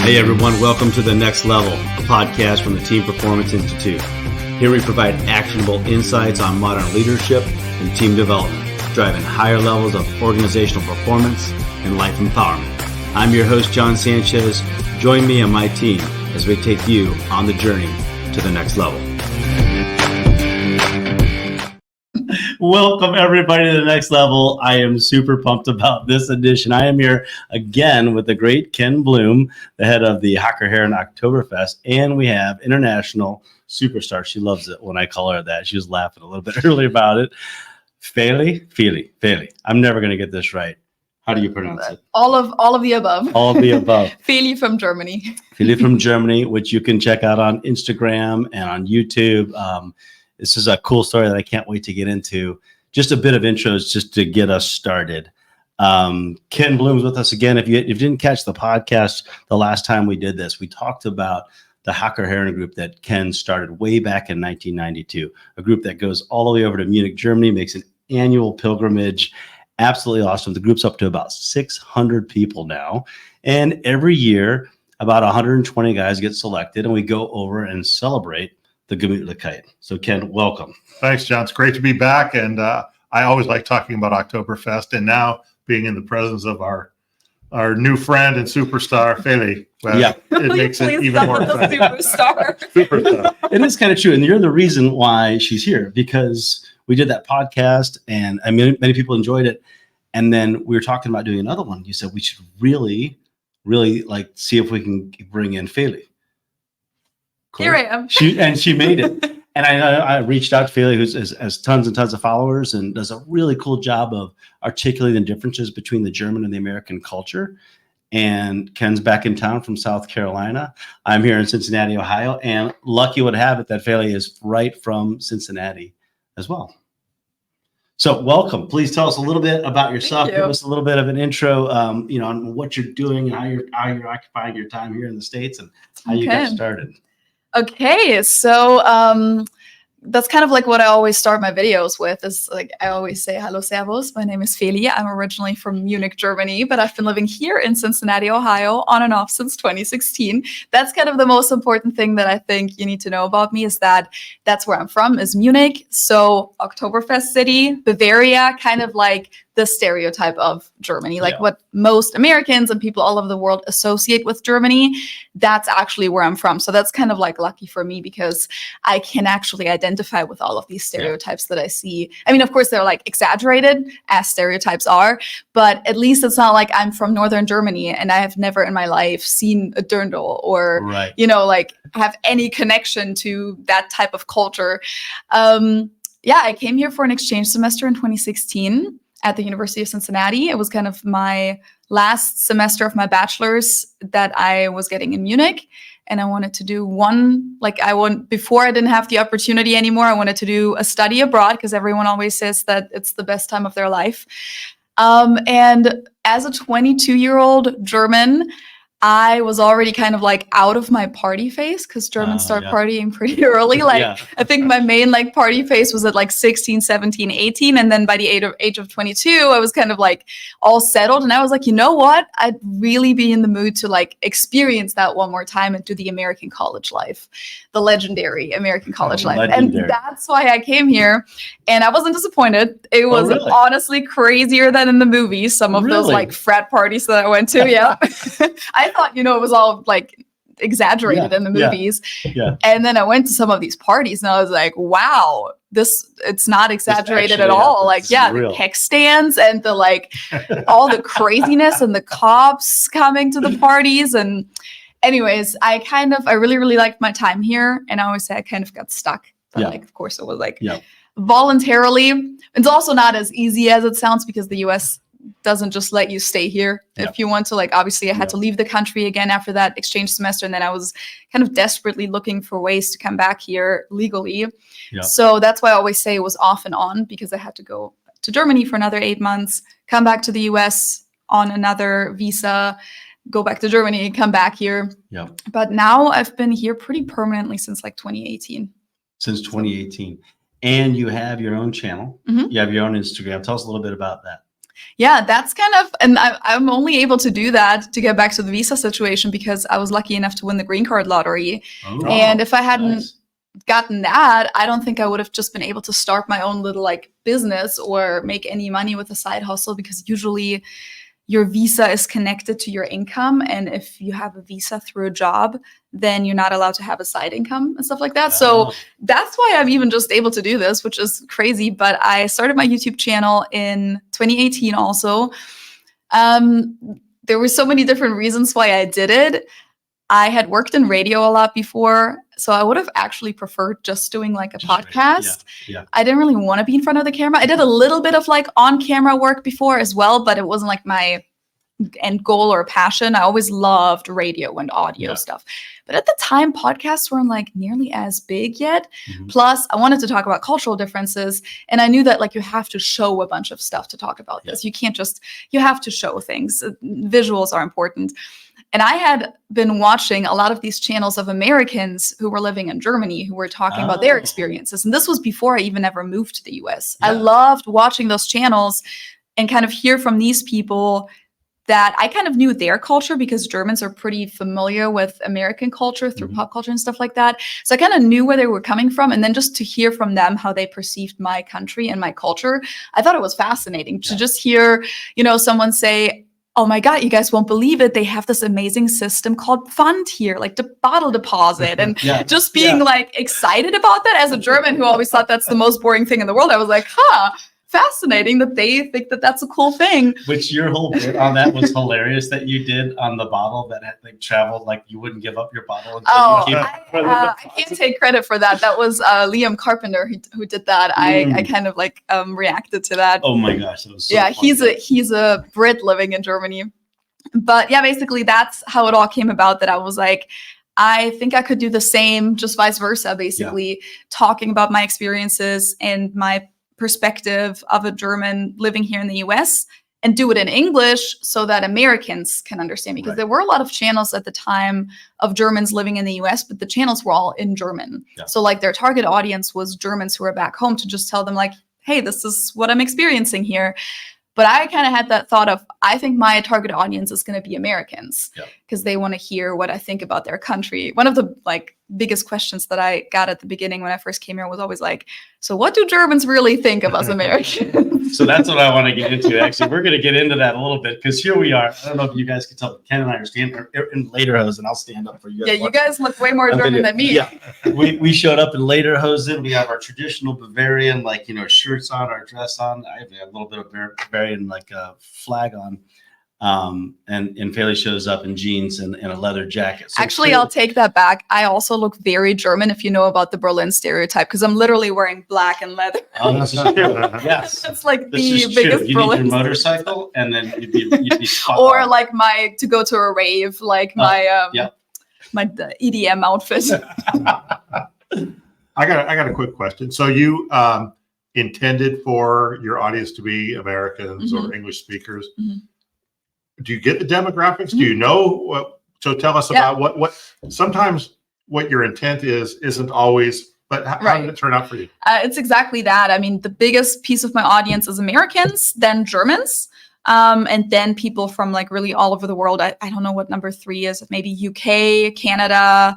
Hey everyone, welcome to The Next Level, a podcast from the Team Performance Institute. Here we provide actionable insights on modern leadership and team development, driving higher levels of organizational performance and life empowerment. I'm your host, Jon Sanchez. Join me and my team as we take you on the journey to the next level. Welcome everybody to The Next Level. I am super pumped about this edition. I am here again with the great Ken Bloom, the head of the Hacker Herren Oktoberfest, and we have international superstar. She loves it when I call her that. She was laughing a little bit earlier about it. Feli. I'm never going to get this right. How do you pronounce it? All of the above. All of the above. Feli from Germany. Feli from Germany, which you can check out on Instagram and on YouTube. This is a cool story that I can't wait to get into. Just a bit of intros just to get us started. Ken Bloom's with us again. If you didn't catch the podcast the last time we did this, we talked about the Hacker Herren group that Ken started way back in 1992, a group that goes all the way over to Munich, Germany, makes an annual pilgrimage. Absolutely awesome. The group's up to about 600 people now. And every year, about 120 guys get selected, and we go over and celebrate the Gemütlichkeit. So Ken, welcome. Thanks, John. It's great to be back. And I always like talking about Oktoberfest, and now being in the presence of our new friend and superstar, Feli. It makes it even more fun. Superstar. It is kind of true. And you're the reason why she's here, because we did that podcast and many people enjoyed it. And then we were talking about doing another one. You said we should really like see if we can bring in Feli. Cool. Here I am. She made it. And I reached out to Feli, who has tons and tons of followers and does a really cool job of articulating the differences between the German and the American culture. And Ken's back in town from South Carolina. I'm here in Cincinnati, Ohio. And lucky would have it that Feli is right from Cincinnati as well. So welcome. Please tell us a little bit about yourself. Give us a little bit of an intro, on what you're doing and how you're occupying your time here in the States and how you got started. Okay, so that's kind of like what I always start my videos with, is like I always say, hello, servus, my name is Feli. I'm originally from Munich, Germany, but I've been living here in Cincinnati, Ohio, on and off since 2016. That's kind of the most important thing that I think you need to know about me, is that that's where I'm from, is Munich. So Oktoberfest city, Bavaria, kind of like the stereotype of Germany, like what most Americans and people all over the world associate with Germany. That's actually where I'm from. So that's kind of like lucky for me, because I can actually identify with all of these stereotypes that I see. I mean, of course, they're like exaggerated, as stereotypes are, but at least it's not like I'm from Northern Germany and I have never in my life seen a dirndl or, like have any connection to that type of culture. I came here for an exchange semester in 2016. At the University of Cincinnati. It was kind of my last semester of my bachelor's that I was getting in Munich. And I wanted to do before I didn't have the opportunity anymore, I wanted to do a study abroad, because everyone always says that it's the best time of their life. And as a 22-year-old German, I was already kind of like out of my party phase, because Germans start partying pretty early. I think my main party phase was at 16, 17, 18. And then by the age of 22, I was kind of like all settled. And I was like, you know what? I'd really be in the mood to experience that one more time and do the American college life, the legendary American college life. Legendary. And that's why I came here. And I wasn't disappointed. It was honestly crazier than in the movies. Some of those frat parties that I went to. Yeah. I thought, it was all exaggerated in the movies. Yeah. And then I went to some of these parties and I was like, wow, it's not exaggerated at all. The keg stands and the all the craziness and the cops coming to the parties. And anyways, I really, really liked my time here. And I always say I kind of got stuck. But of course it was voluntarily. It's also not as easy as it sounds, because the US doesn't just let you stay here if you want to. Obviously I had to leave the country again after that exchange semester, and then I was kind of desperately looking for ways to come back here legally. So that's why I always say it was off and on, because I had to go to Germany for another 8 months, come back to the US on another visa, go back to Germany, come back here. But now I've been here pretty permanently since 2018. Since 2018. And you have your own channel. You have your own Instagram. Tell us a little bit about that. Yeah, that's kind of, and I'm only able to do that to get back to the visa situation because I was lucky enough to win the green card lottery. Oh, And if I hadn't nice. gotten that, I don't think I would have just been able to start my own little like business or make any money with a side hustle, because usually your visa is connected to your income. And if you have a visa through a job, then you're not allowed to have a side income and stuff like that. So that's why I'm even just able to do this, which is crazy. But I started my YouTube channel in 2018 also. There were so many different reasons why I did it. I had worked in radio a lot before, so I would have actually preferred just doing like a podcast. Yeah. I didn't really want to be in front of the camera. I did a little bit of like on-camera work before as well, but it wasn't like my end goal or passion. I always loved radio and audio stuff. But at the time, podcasts weren't like nearly as big yet. Plus, I wanted to talk about cultural differences. And I knew that like you have to show a bunch of stuff to talk about this. You can't just, you have to show things. Visuals are important. And I had been watching a lot of these channels of Americans who were living in Germany, who were talking about their experiences. And this was before I even ever moved to the US. I loved watching those channels and kind of hear from these people that I kind of knew their culture, because Germans are pretty familiar with American culture through pop culture and stuff like that. So I kind of knew where they were coming from. And then just to hear from them how they perceived my country and my culture, I thought it was fascinating to just hear, you know, someone say, oh my God, you guys won't believe it. They have this amazing system called Pfand here, like the bottle deposit. And just being like excited about that as a German who always thought that's the most boring thing in the world. I was like, fascinating that they think that that's a cool thing. Which your whole bit on that was hilarious, that you did on the bottle that had like traveled, like you wouldn't give up your bottle. I can't take credit for that. That was Liam Carpenter who did that. I kind of like reacted to that. Oh my gosh, that was so funny. He's a Brit living in Germany. But yeah, basically that's how it all came about, that I was like, I think I could do the same, just vice versa, basically talking about my experiences and my perspective of a German living here in the US, and do it in English so that Americans can understand me. Because there were a lot of channels at the time of Germans living in the US, but the channels were all in German. So like their target audience was Germans who were back home, to just tell them like, hey, this is what I'm experiencing here. But I kind of had that thought of, I think my target audience is going to be Americans, because they want to hear what I think about their country. One of the like biggest questions that I got at the beginning when I first came here was always like, so what do Germans really think of us Americans? So that's what I want to get into. Actually, we're going to get into that a little bit, because here we are. I don't know if you guys can tell, Ken and I are standing in Lederhosen. I'll stand up for you. Yeah, you guys look way more German than me. Yeah, we showed up in Lederhosen. We have our traditional Bavarian, like, you know, shirts on, our dress on. I have a little bit of Bavarian, like a flag on. And Feli shows up in jeans and a leather jacket. So actually, I'll take that back. I also look very German, if you know about the Berlin stereotype, because I'm literally wearing black and leather. Oh, this is true. Yes, that's like this the biggest you Berlin. Need your motorcycle, and then you'd be spot or on. like to go to a rave, like my EDM outfit. I got a quick question. So you intended for your audience to be Americans or English speakers. Do you get the demographics? Do you know what? So tell us about what sometimes what your intent isn't always, but how did it turn out for you? It's exactly that. I mean, the biggest piece of my audience is Americans, then Germans, and then people from like really all over the world. I don't know what number 3 is, maybe UK, Canada,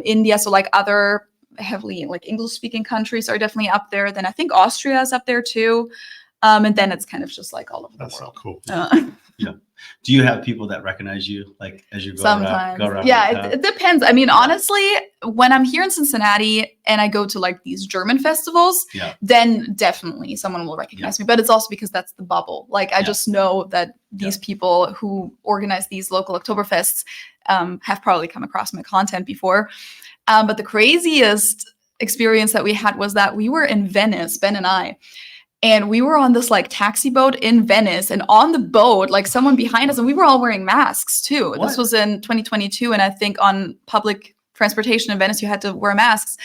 India. So like other heavily like English speaking countries are definitely up there. Then I think Austria is up there too. And then it's kind of just like all over the world. That's cool. Yeah. Do you have people that recognize you, like as you go around? Yeah, it depends. I mean, honestly, when I'm here in Cincinnati and I go to like these German festivals, then definitely someone will recognize me. But it's also because that's the bubble. Like I just know that these people who organize these local Oktoberfests have probably come across my content before. But the craziest experience that we had was that we were in Venice, Ben and I. And we were on this like taxi boat in Venice, and on the boat, like someone behind us, and we were all wearing masks too. What? This was in 2022. And I think on public transportation in Venice, you had to wear masks.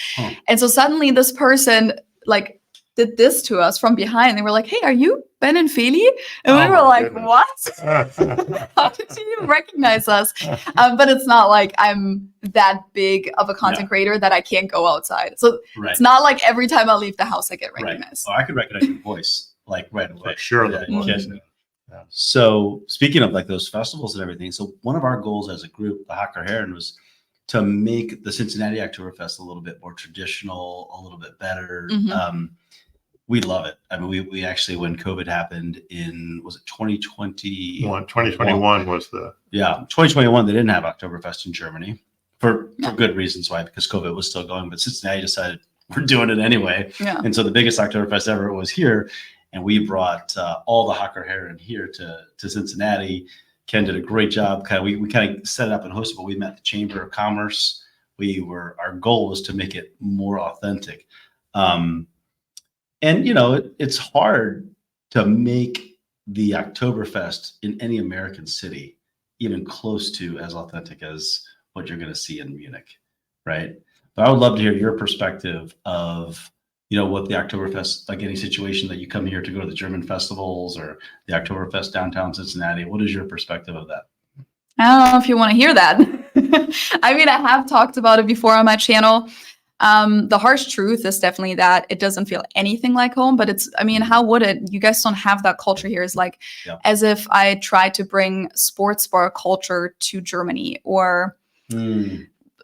And so suddenly this person like did this to us from behind. They were like, hey, are you Ben and Feli? And we were like, goodness. What? How did you even recognize us? But it's not like I'm that big of a content creator that I can't go outside. So it's not like every time I leave the house, I get recognized. Oh, I could recognize your voice like right away. Sure. Yeah. So speaking of like those festivals and everything, so one of our goals as a group, the Hacker Herren, was to make the Cincinnati Oktoberfest a little bit more traditional, a little bit better. We love it. I mean, we actually, when COVID happened was it 2020? 2021 was the... Yeah, 2021, they didn't have Oktoberfest in Germany for good reasons. Why? Because COVID was still going, but Cincinnati decided we're doing it anyway. Yeah. And so the biggest Oktoberfest ever was here. And we brought all the Hacker Herren here to Cincinnati. Ken did a great job. We kind of set it up and hosted, but we met the Chamber of Commerce. Our goal was to make it more authentic. And it's hard to make the Oktoberfest in any American city even close to as authentic as what you're going to see in Munich, right? But I would love to hear your perspective of what the Oktoberfest, like any situation that you come here to go to the German festivals or the Oktoberfest downtown Cincinnati. What is your perspective of that? I don't know if you want to hear that. I mean, I have talked about it before on my channel. The harsh truth is definitely that it doesn't feel anything like home, but how would it? You guys don't have that culture here. It's like as if I tried to bring sports bar culture to Germany or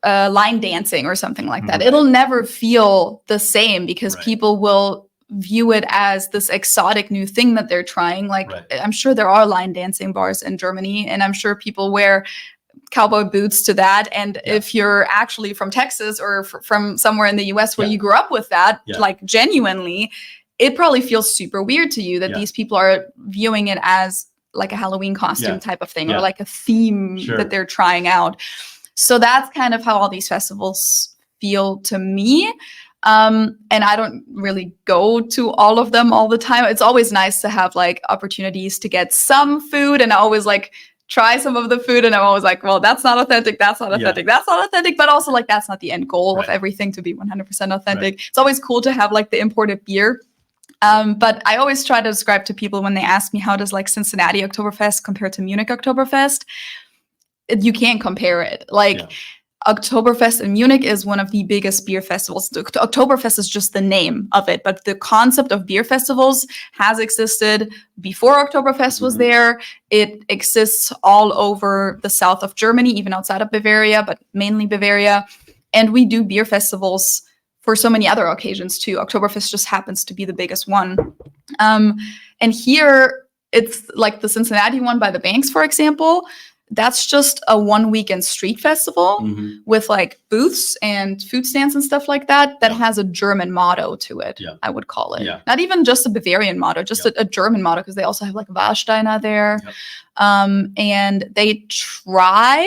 line dancing or something like that. It'll never feel the same because people will view it as this exotic new thing that they're trying. Like I'm sure there are line dancing bars in Germany, and I'm sure people wear cowboy boots to that. And if you're actually from Texas or from somewhere in the US where you grew up with that, like genuinely, it probably feels super weird to you that these people are viewing it as like a Halloween costume type of thing or like a theme that they're trying out. So that's kind of how all these festivals feel to me. And I don't really go to all of them all the time. It's always nice to have like opportunities to get some food, and I always like try some of the food, and I'm always like, well, that's not authentic, that's not authentic, that's not authentic, but also like that's not the end goal of everything to be 100% authentic. It's always cool to have like the imported beer. But I always try to describe to people when they ask me how does like Cincinnati Oktoberfest compare to Munich Oktoberfest, you can't compare it. Like Oktoberfest in Munich is one of the biggest beer festivals. Oktoberfest is just the name of it, but the concept of beer festivals has existed before Oktoberfest was there. It exists all over the south of Germany, even outside of Bavaria, but mainly Bavaria. And we do beer festivals for so many other occasions too. Oktoberfest just happens to be the biggest one. And here it's like the Cincinnati one by the banks, for example. That's just a 1 weekend street festival with like booths and food stands and stuff like that has a German motto to it, I would call it. Not even just a Bavarian motto, just a German motto, because they also have like Warsteiner there. And they try,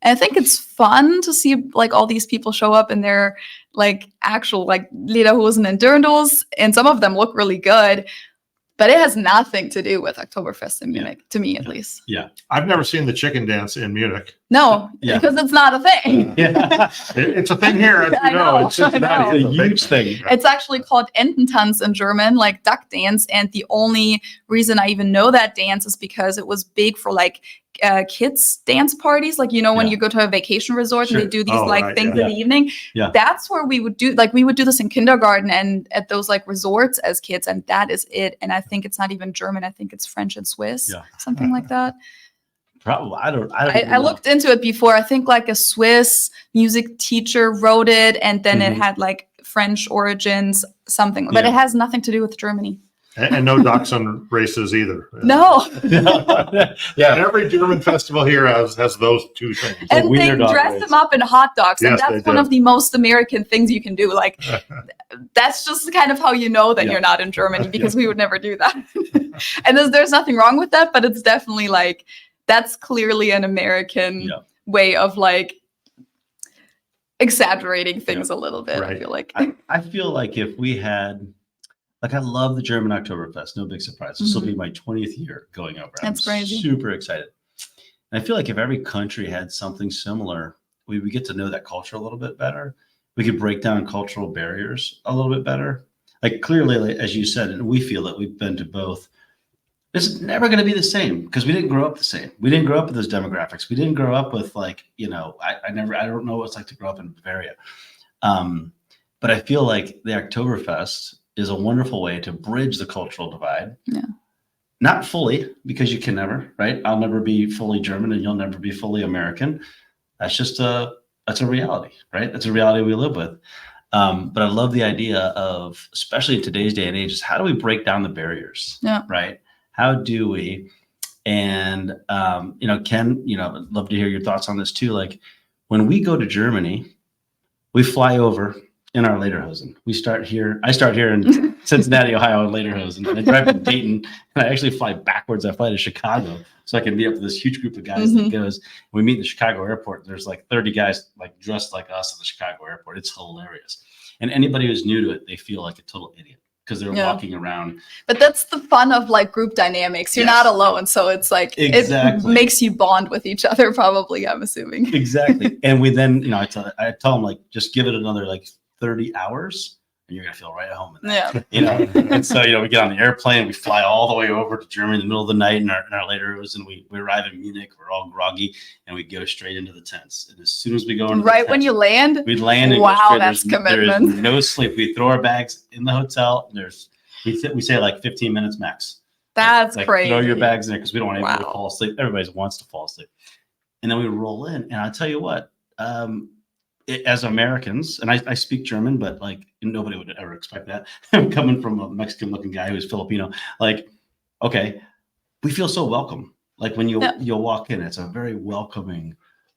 and I think it's fun to see like all these people show up in their like actual like Lederhosen and dirndls, and some of them look really good. But it has nothing to do with Oktoberfest in Munich, to me at least. I've never seen the chicken dance in Munich. No, because it's not a thing. It's a thing here, as you know. It's It's a huge thing. It's actually called Ententanz in German, like duck dance. And the only reason I even know that dance is because it was big for like kids dance parties, like when you go to a vacation resort and they do these things in the evening. That's where we would do this in kindergarten and at those like resorts as kids, and that is it. And I think it's not even German, I think it's French and Swiss, something like that. Probably. I looked into it before. I think like a Swiss music teacher wrote it, and then it had like French origins, something, but it has nothing to do with Germany. And no dachshund races either. No. Every German festival here has those two things. And they dress them up in hot dogs. And that's one of the most American things you can do. Like, that's just kind of how you know that you're not in Germany, because we would never do that. And there's nothing wrong with that, but it's definitely like, that's clearly an American way of like exaggerating things a little bit. I feel like. I feel like if we had, like, I love the German Oktoberfest. No big surprise. This will be my 20th year going over. That's crazy. Super excited. And I feel like if every country had something similar, we would get to know that culture a little bit better. We could break down cultural barriers a little bit better. Like, clearly, as you said, and we feel that we've been to both, it's never going to be the same because we didn't grow up the same. We didn't grow up with those demographics. We didn't grow up with like, I don't know what it's like to grow up in Bavaria. But I feel like the Oktoberfest is a wonderful way to bridge the cultural divide. Not fully, because you can never, right? I'll never be fully German and you'll never be fully American. That's just that's a reality, right? That's a reality we live with. But I love the idea of, especially in today's day and age, is how do we break down the barriers, right? How do we? And, Ken, I'd love to hear your thoughts on this too. Like when we go to Germany, we fly over in our Lederhosen. I start here in Cincinnati, Ohio, in Lederhosen. And I drive to Dayton, and I actually fly backwards. I fly to Chicago so I can meet up with this huge group of guys that goes. We meet in the Chicago airport. There's like 30 guys like dressed like us at the Chicago airport. It's hilarious. And anybody who's new to it, they feel like a total idiot because they're walking around. But that's the fun of like group dynamics. You're not alone. So it's like, it makes you bond with each other, probably, I'm assuming. Exactly. And we then, I tell them, like, just give it another like 30 hours and you're going to feel right at home in that. And so, we get on the airplane, we fly all the way over to Germany in the middle of the night in our Lederhosen, and we arrive in Munich, we're all groggy, and we go straight into the tents. And as soon as we go into when you land, we land and wow, that's commitment. There's no sleep. We throw our bags in the hotel, and we say like 15 minutes max. That's like crazy. Throw your bags in there because we don't want anybody to fall asleep. Everybody wants to fall asleep. And then we roll in, and I'll tell you what, as Americans, and I speak German, but like nobody would ever expect that. Coming from a Mexican-looking guy who's Filipino, like, okay, we feel so welcome. Like when you'll walk in, it's a very welcoming,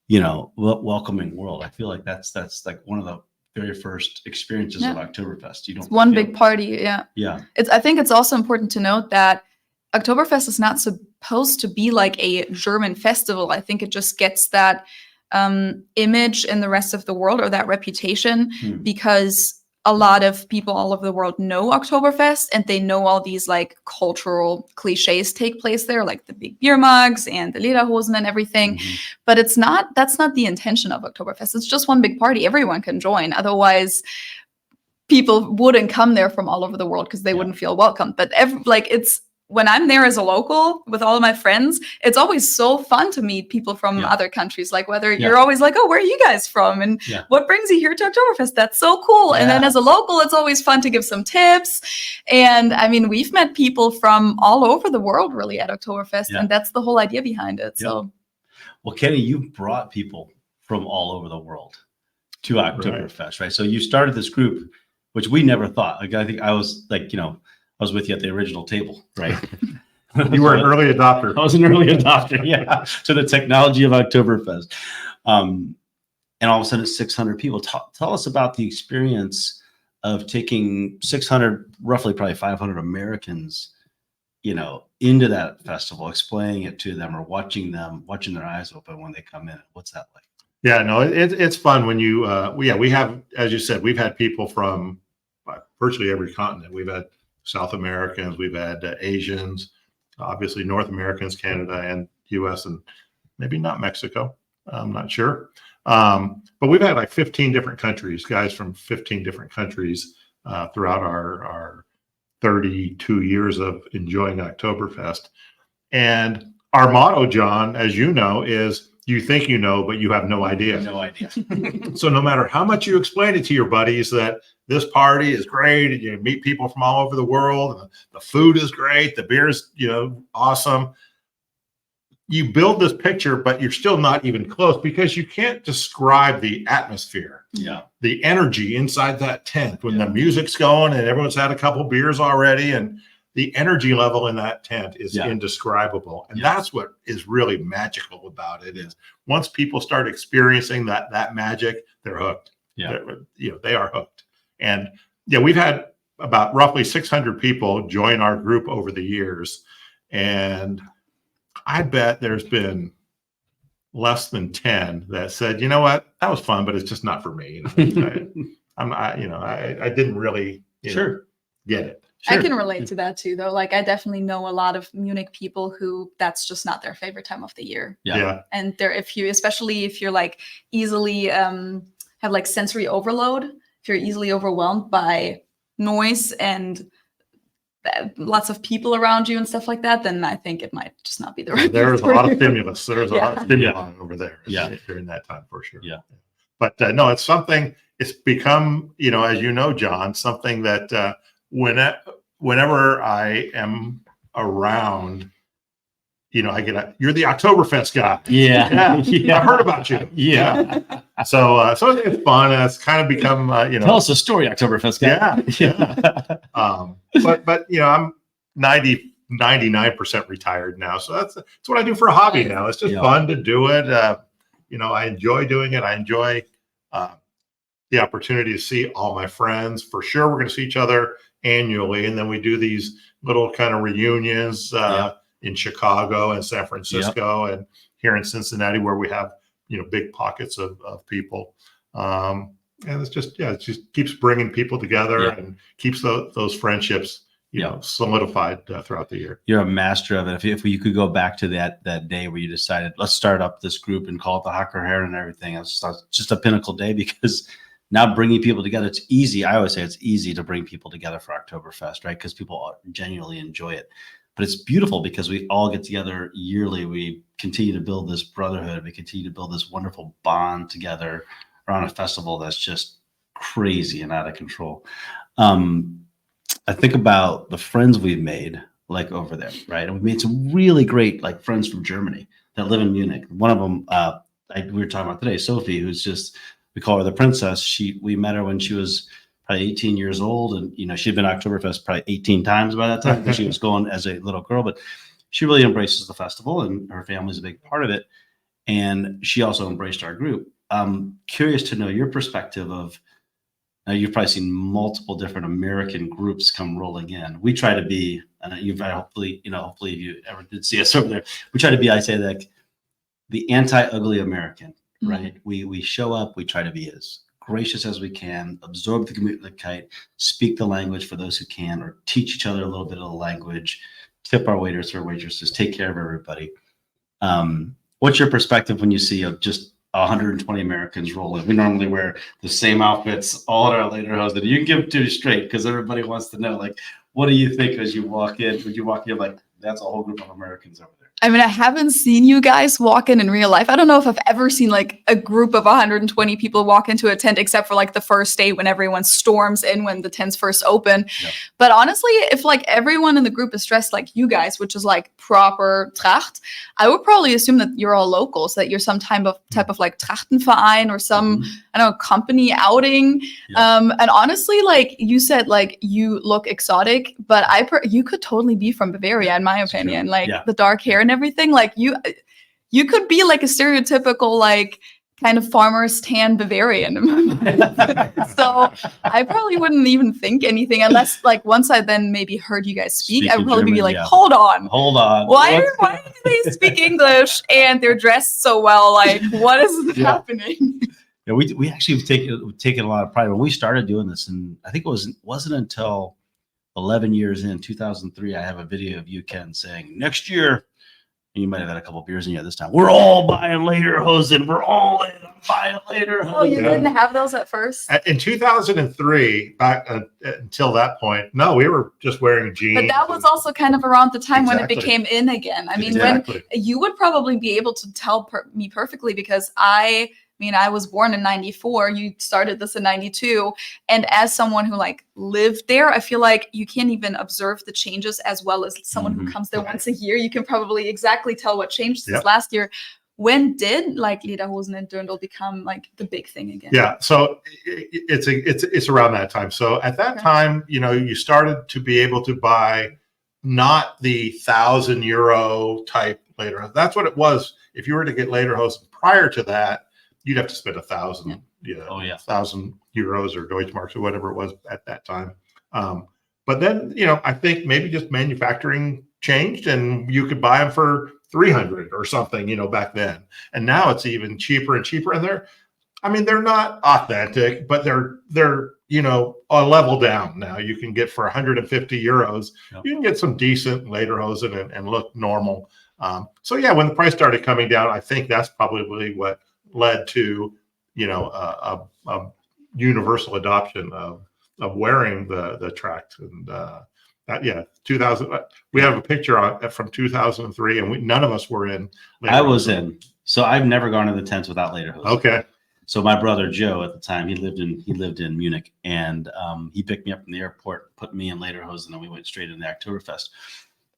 welcoming world. I feel like that's like one of the very first experiences of Oktoberfest. It's one big party. Yeah. I think it's also important to note that Oktoberfest is not supposed to be like a German festival. I think it just gets that image in the rest of the world, or that reputation, because a lot of people all over the world know Oktoberfest, and they know all these like cultural cliches take place there, like the big beer mugs and the Lederhosen and everything. But that's not the intention of Oktoberfest. It's just one big party. Everyone can join. Otherwise, people wouldn't come there from all over the world because they wouldn't feel welcome. But when I'm there as a local with all of my friends, it's always so fun to meet people from other countries. Like whether you're always like, oh, where are you guys from? And what brings you here to Oktoberfest? That's so cool. And then as a local, it's always fun to give some tips. And I mean, we've met people from all over the world really at Oktoberfest. And that's the whole idea behind it. So, well, Kenny, you brought people from all over the world to Oktoberfest, right? So you started this group, which we never thought. Like, I think I was like, I was with you at the original table, right? You were an early adopter. I was an early adopter, to the technology of Oktoberfest. And all of a sudden it's 600 people. Tell us about the experience of taking 600, roughly probably 500 Americans, into that festival, explaining it to them or watching their eyes open when they come in. What's that like? Yeah, no, it's fun when you, we have, as you said, we've had people from virtually every continent. We've had South Americans, we've had Asians, obviously North Americans, Canada and US, and maybe not Mexico. I'm not sure. But we've had like 15 different countries, guys from 15 different countries throughout our 32 years of enjoying Oktoberfest. And our motto, John, as you know, is you think you know, but you have no idea. No idea. So no matter how much you explain it to your buddies that this party is great, and you meet people from all over the world, and the food is great, the beer is, awesome. You build this picture, but you're still not even close because you can't describe the atmosphere. Yeah. The energy inside that tent when the music's going and everyone's had a couple beers already, and the energy level in that tent is indescribable. And that's what is really magical about it, is once people start experiencing that magic, they're hooked. Yeah. They are hooked. And we've had about roughly 600 people join our group over the years. And I bet there's been less than 10 that said, you know what, that was fun, but it's just not for me. I didn't really get it. Sure. I can relate to that too, though. Like, I definitely know a lot of Munich people who that's just not their favorite time of the year. Yeah. And especially if you're like easily have like sensory overload, if you're easily overwhelmed by noise and lots of people around you and stuff like that, then I think it might just not be the right. There's a lot of stimulus. There's a lot of stimuli over there. During that time, for sure. Yeah. But no, it's something. It's become, as you know, John, something that whenever I am around, you're the Oktoberfest guy. Yeah. I heard about you. Yeah. So it's fun. And it's kind of become, Tell us a story, Oktoberfest guy. Yeah. But I'm 99% retired now. So that's what I do for a hobby now. It's just fun to do it. I enjoy doing it. I enjoy the opportunity to see all my friends. For sure, we're going to see each other annually. And then we do these little kind of reunions in Chicago and San Francisco and here in Cincinnati, where we have, big pockets of people. And it just keeps bringing people together and keeps those friendships solidified throughout the year. You're a master of it. If you could go back to that day where you decided, let's start up this group and call it the Hacker Herren and everything, it's just a pinnacle day, because now bringing people together, it's easy. I always say it's easy to bring people together for Oktoberfest, right? Because people genuinely enjoy it. But it's beautiful because we all get together yearly. We continue to build this brotherhood. We continue to build this wonderful bond together around a festival that's just crazy and out of control. I think about the friends we've made, like over there, right? And we've made some really great, like, friends from Germany that live in Munich. One of them, we were talking about today, Sophie, who's just, we call her the princess. We met her when she was probably 18 years old, and she'd been Oktoberfest probably 18 times by that time, because she was going as a little girl. But she really embraces the festival, and her family's a big part of it. And she also embraced our group. I'm curious to know your perspective of. Now, you've probably seen multiple different American groups come rolling in. We try to be, and hopefully if you ever did see us over there, we try to be, I say, like the anti-ugly American, right? We show up, we try to be as gracious as we can, absorb the Gemütlichkeit, speak the language for those who can, or teach each other a little bit of the language, tip our waiters or waitresses, take care of everybody. What's your perspective when you see just 120 Americans roll in? We normally wear the same outfits, all at our Lederhosen. You can give it to you straight, because everybody wants to know, like, what do you think as you walk in? Would you walk in like, that's a whole group of Americans over there? I mean, I haven't seen you guys walk in real life. I don't know if I've ever seen like a group of 120 people walk into a tent, except for like the first day when everyone storms in when the tents first open. Yeah. But honestly, if like everyone in the group is dressed like you guys, which is like proper Tracht, I would probably assume that you're all locals, that you're some type of like Trachtenverein or some, I don't know, company outing. Yeah. And honestly, like you said, like you look exotic, but you could totally be from Bavaria, in my opinion. Like the dark hair and everything, like you could be like a stereotypical like kind of farmer's tan Bavarian. So I probably wouldn't even think anything unless like once I then maybe heard you guys speak, I would probably be like, hold on, why do they speak English and they're dressed so well? Like, what is happening? Yeah, we actually have taken a lot of pride when we started doing this, and I think it wasn't until 11 years in 2003 I have a video of you, Ken, saying next year. And you might have had a couple of beers in you this time. We're all buying Lederhosen. We're all in on buying Lederhosen. Oh, you didn't have those at first? In 2003, back until that point, no, we were just wearing jeans. But that was also kind of around the time when it became in again. I mean, when you would probably be able to tell me perfectly, because I was born in 94. You started this in 92. And as someone who like lived there, I feel like you can't even observe the changes as well as someone who comes there once a year. You can probably exactly tell what changed since last year. When did like Lederhosen and Dirndl become like the big thing again? Yeah, so it's around that time. So at that time, you started to be able to buy not the €1,000 type Lederhosen. That's what it was. If you were to get Lederhosen prior to that, you'd have to spend 1,000, €1,000 or Deutschmarks or whatever it was at that time. But then, I think maybe just manufacturing changed, and you could buy them for 300 or something, back then. And now it's even cheaper and cheaper. And they're not authentic, but they're a level down now. You can get for €150, you can get some decent Lederhosen and look normal. So yeah, when the price started coming down, I think that's probably what led to a universal adoption of wearing the Tracht. And 2000, we have a picture from 2003, and none of us were in Lederhosen. I was in, so I've never gone to the tents without Lederhosen. Okay. So my brother Joe, at the time, he lived in Munich, and he picked me up from the airport, put me in Lederhosen, and we went straight into Oktoberfest.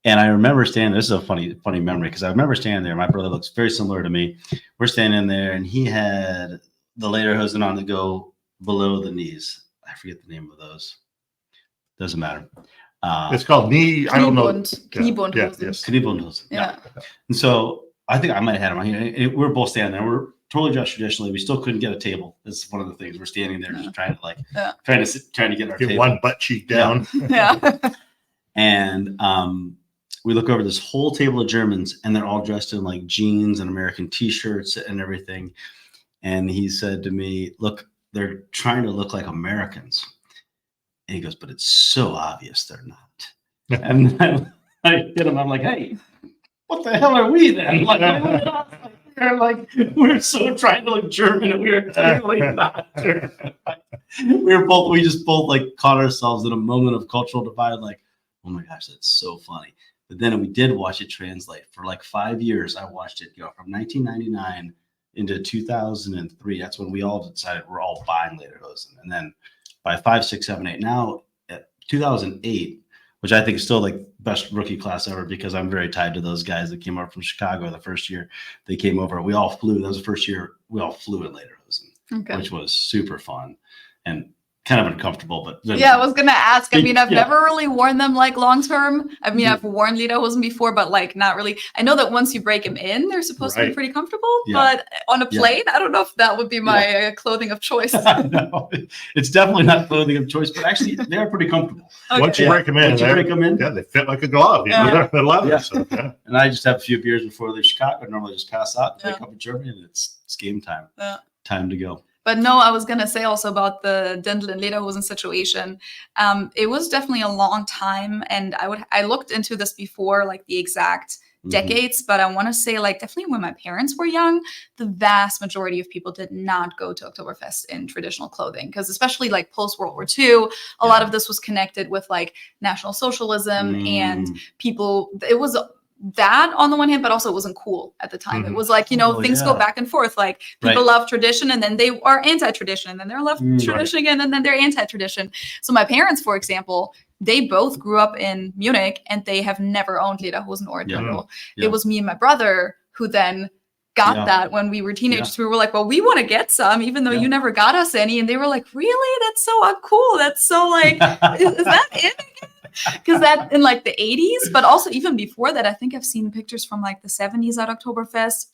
And I remember standing, this is a funny memory, because I remember standing there. My brother looks very similar to me. We're standing there, and he had the Lederhosen on to go below the knees. I forget the name of those. Doesn't matter. It's called knee. I don't know. Kniebundhosen. Yes. Kniebundhosen. Yeah. And so I think I might have had him on here. And we're both standing there. We're totally dressed traditionally. We still couldn't get a table. That's one of the things. We're standing there just trying to get our Get table. one butt cheek down. Yeah. And we look over this whole table of Germans, and they're all dressed in like jeans and American t-shirts and everything. And he said to me, look, they're trying to look like Americans. And he goes, but it's so obvious they're not. And I hit him. I'm like, hey, what the hell are we then? Like, we're so trying to look German, and we were totally not German. We just both like caught ourselves in a moment of cultural divide. Like, oh my gosh, that's so funny. But then we did watch it translate for like 5 years. I watched it go from 1999 into 2003. That's when we all decided we're all buying Lederhosen. And then by 5, 6, 7, 8, now at 2008, which I think is still like best rookie class ever, because I'm very tied to those guys that came over from Chicago the first year they came over. We all flew. That was the first year we all flew in Lederhosen, which was super fun and kind of uncomfortable. But then, I was gonna ask. I mean, I've never really worn them like long term. I mean, I've worn Lederhosen before, but like not really. I know that once you break them in, they're supposed to be pretty comfortable. But on a plane, I don't know if that would be my clothing of choice. No, it's definitely not clothing of choice, but actually they're pretty comfortable. Okay. Once you break them in, they fit like a glove. You know, they're leather. Yeah. So, And I just have a few beers before they Chicago. I normally just pass out, wake up in Germany, and it's game time. Time to go. But no, I was going to say also about the Dirndl and Lederhosen situation. It was definitely a long time. And I looked into this before, like the exact decades, but I want to say like definitely when my parents were young, the vast majority of people did not go to Oktoberfest in traditional clothing, because especially like post World War II, a lot of this was connected with like National Socialism and people, it was that on the one hand, but also it wasn't cool at the time. It was like, things go back and forth. Like people love tradition, and then they are anti-tradition, and then they're love tradition again, and then they're anti-tradition. So my parents, for example, they both grew up in Munich, and they have never owned Lederhosen or Dirndl. It was me and my brother who then got that when we were teenagers. We were like, well, we want to get some, even though you never got us any. And they were like, really? That's so uncool. That's so like, is that it again? Because that in like the 80s, but also even before that, I think I've seen pictures from like the 70s at Oktoberfest.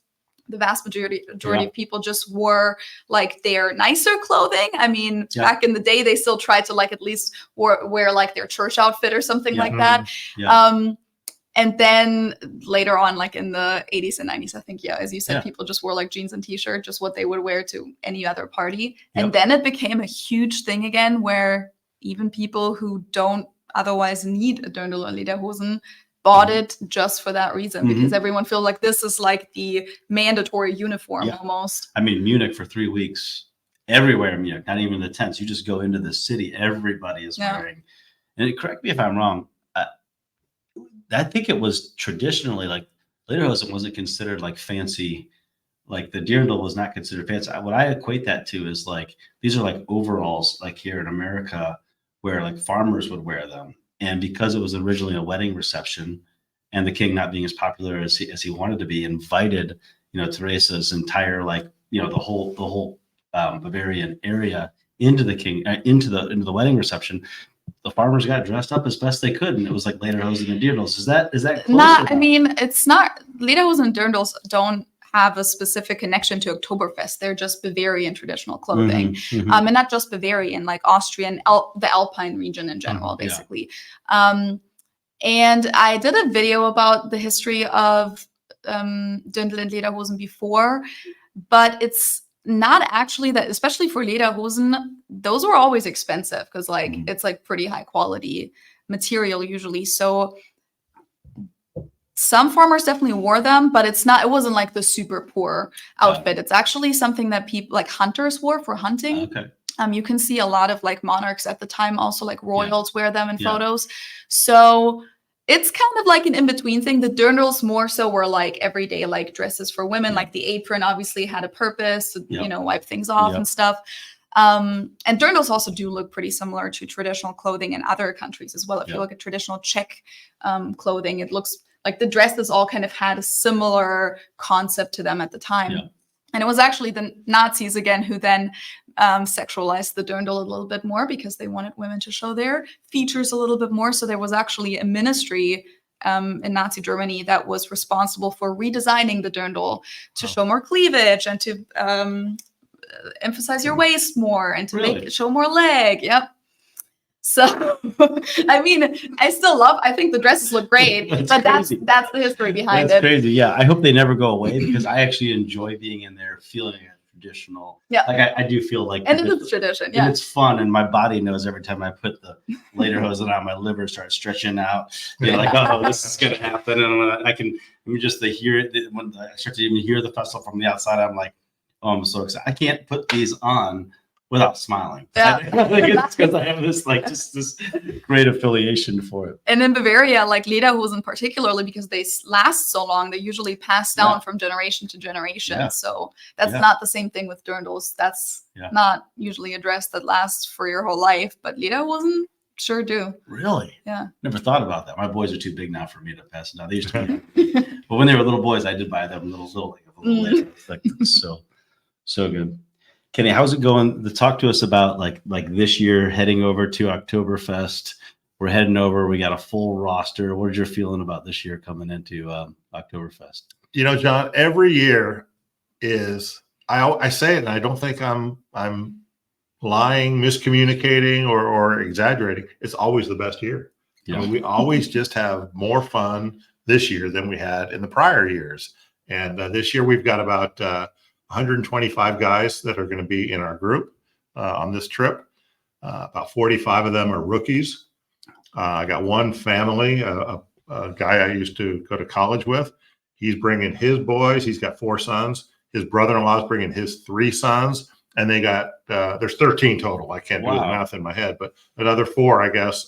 The vast majority of people just wore like their nicer clothing. I mean, back in the day, they still tried to like at least wear like their church outfit or something like that. And then later on, like in the 80s and 90s, I think, as you said, people just wore like jeans and t-shirt, just what they would wear to any other party. And then it became a huge thing again, where even people who don't otherwise need a Dirndl or Lederhosen bought it just for that reason, because everyone feels like this is like the mandatory uniform almost. I mean, Munich for 3 weeks, everywhere in Munich, not even the tents. You just go into the city, everybody is wearing. And correct me if I'm wrong, I think it was traditionally like Lederhosen wasn't considered like fancy. Like the Dirndl was not considered fancy. What I equate that to is like, these are like overalls, like here in America, where like farmers would wear them. And because it was originally a wedding reception, and the king not being as popular as he wanted to be, invited, Teresa's entire like, the whole Bavarian area into the wedding reception. The farmers got dressed up as best they could, and it was like Lederhosen and Dirndls. Is that close? Not? I mean, it's not. Lederhosen and Dirndls don't have a specific connection to Oktoberfest. They're just Bavarian traditional clothing, and not just Bavarian, like Austrian, the Alpine region in general, basically. And I did a video about the history of Dirndl and Lederhosen before, but it's not actually that, especially for Lederhosen, those were always expensive because like it's like pretty high quality material usually. So some farmers definitely wore them, but it wasn't like the super poor outfit. It's actually something that people like hunters wore for hunting. You can see a lot of like monarchs at the time, also like royals wear them in photos. So it's kind of like an in-between thing. The Dirndls more so were like everyday like dresses for women, like the apron obviously had a purpose, to, wipe things off and stuff. And dirndls also do look pretty similar to traditional clothing in other countries as well. If you look at traditional Czech clothing, it looks like the dresses all kind of had a similar concept to them at the time. Yeah. And it was actually the Nazis again who then sexualized the dirndl a little bit more because they wanted women to show their features a little bit more. So there was actually a ministry in Nazi Germany that was responsible for redesigning the dirndl to show more cleavage and to emphasize your waist more and to make it show more leg. Yep. So, I mean, I think the dresses look great, but that's the history behind it. That's crazy. Yeah. I hope they never go away because I actually enjoy being in there, feeling traditional. Yeah. Like I do feel like, and it's tradition. Yeah. And it's fun. And my body knows every time I put the Lederhosen on, my liver starts stretching out. You're like, oh, this is going to happen. And when just to hear it, when I start to even hear the festival from the outside, I'm like, oh, I'm so excited. I can't put these on without smiling. Yeah. It's because I have this this great affiliation for it. And in Bavaria, like Lederhosen particularly, because they last so long, they usually pass down from generation to generation. Yeah. So that's not the same thing with dirndls. That's not usually a dress that lasts for your whole life, but Lederhosen sure do. Really? Yeah. Never thought about that. My boys are too big now for me to pass it down. They used to be, but when they were little boys, I did buy them little so good. Kenny, how's it going? Talk to us about like this year heading over to Oktoberfest. We're heading over. We got a full roster. What is your feeling about this year coming into Oktoberfest? You know, John, every year is I say it, and I don't think I'm lying, miscommunicating, or exaggerating. It's always the best year. Yeah. I mean, we always just have more fun this year than we had in the prior years. And this year we've got about 125 guys that are going to be in our group on this trip. About 45 of them are rookies. I got one family, a guy I used to go to college with. He's bringing his boys. He's got 4 sons. His brother-in-law is bringing his 3 sons. And they got, there's 13 total. I can't do the math in my head, but another 4, I guess,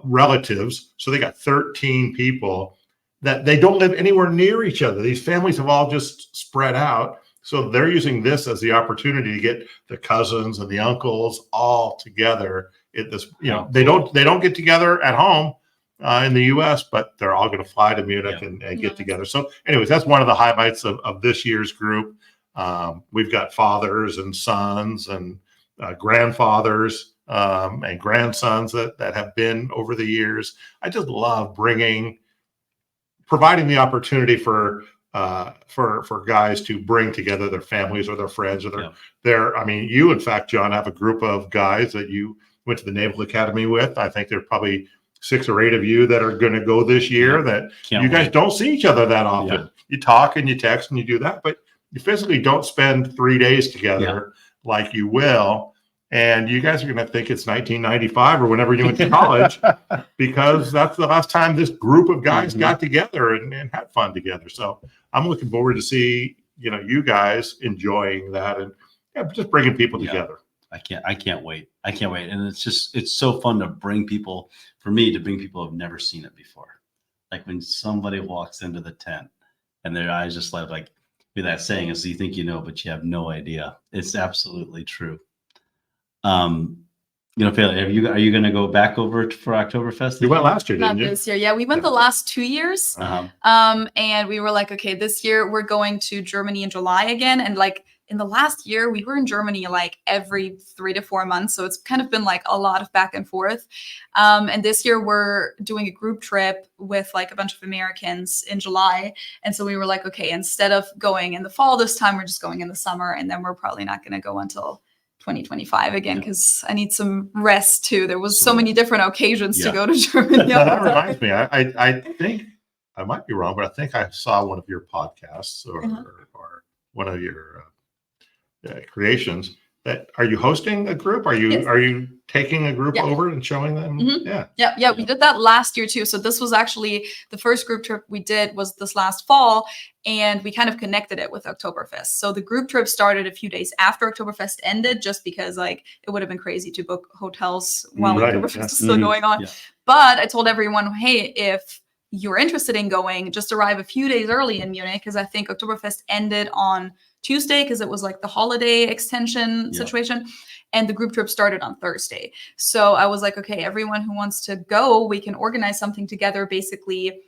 relatives. So they got 13 people that they don't live anywhere near each other. These families have all just spread out. So they're using this as the opportunity to get the cousins and the uncles all together. They don't get together at home in the U.S., but they're all going to fly to Munich and get together. So anyways, that's one of the highlights of this year's group. We've got fathers and sons and grandfathers and grandsons that have been over the years. I just love providing the opportunity for guys to bring together their families or their friends or I mean, you, in fact, John, have a group of guys that you went to the Naval Academy with. I think there's probably 6 or 8 of you that are going to go this year that you guys don't see each other that often. Yeah. You talk and you text and you do that, but you physically don't spend 3 days together like you will. And you guys are going to think it's 1995 or whenever you went to college because that's the last time this group of guys got together and had fun together. So I'm looking forward to see, you guys enjoying that and just bringing people together. I can't wait. And it's so fun to bring people who have never seen it before. Like when somebody walks into the tent and their eyes just like that saying is, you think you know, but you have no idea. It's absolutely true. Feli, are you going to go back over for Oktoberfest? You went last year, didn't you? Not this year. Yeah, we went the last 2 years. And we were like, okay, this year we're going to Germany in July again. And like in the last year, we were in Germany like every 3 to 4 months. So it's kind of been like a lot of back and forth. And this year we're doing a group trip with like a bunch of Americans in July. And so we were like, okay, instead of going in the fall this time, we're just going in the summer. And then we're probably not going to go until 2025 again because I need some rest too. There was so many different occasions to go to Germany. That reminds me. I think I might be wrong, but I think I saw one of your podcasts or one of your creations. Are you hosting a group? Are you taking a group over and showing them? Yeah. We did that last year too. So this was actually the first group trip we did was this last fall, and we kind of connected it with Oktoberfest. So the group trip started a few days after Oktoberfest ended, just because like it would have been crazy to book hotels while Oktoberfest is still going on. Yeah. But I told everyone, hey, if you're interested in going, just arrive a few days early in Munich, because I think Oktoberfest ended on Tuesday because it was like the holiday extension situation, and the group trip started on Thursday. So I was like, okay, everyone who wants to go, we can organize something together basically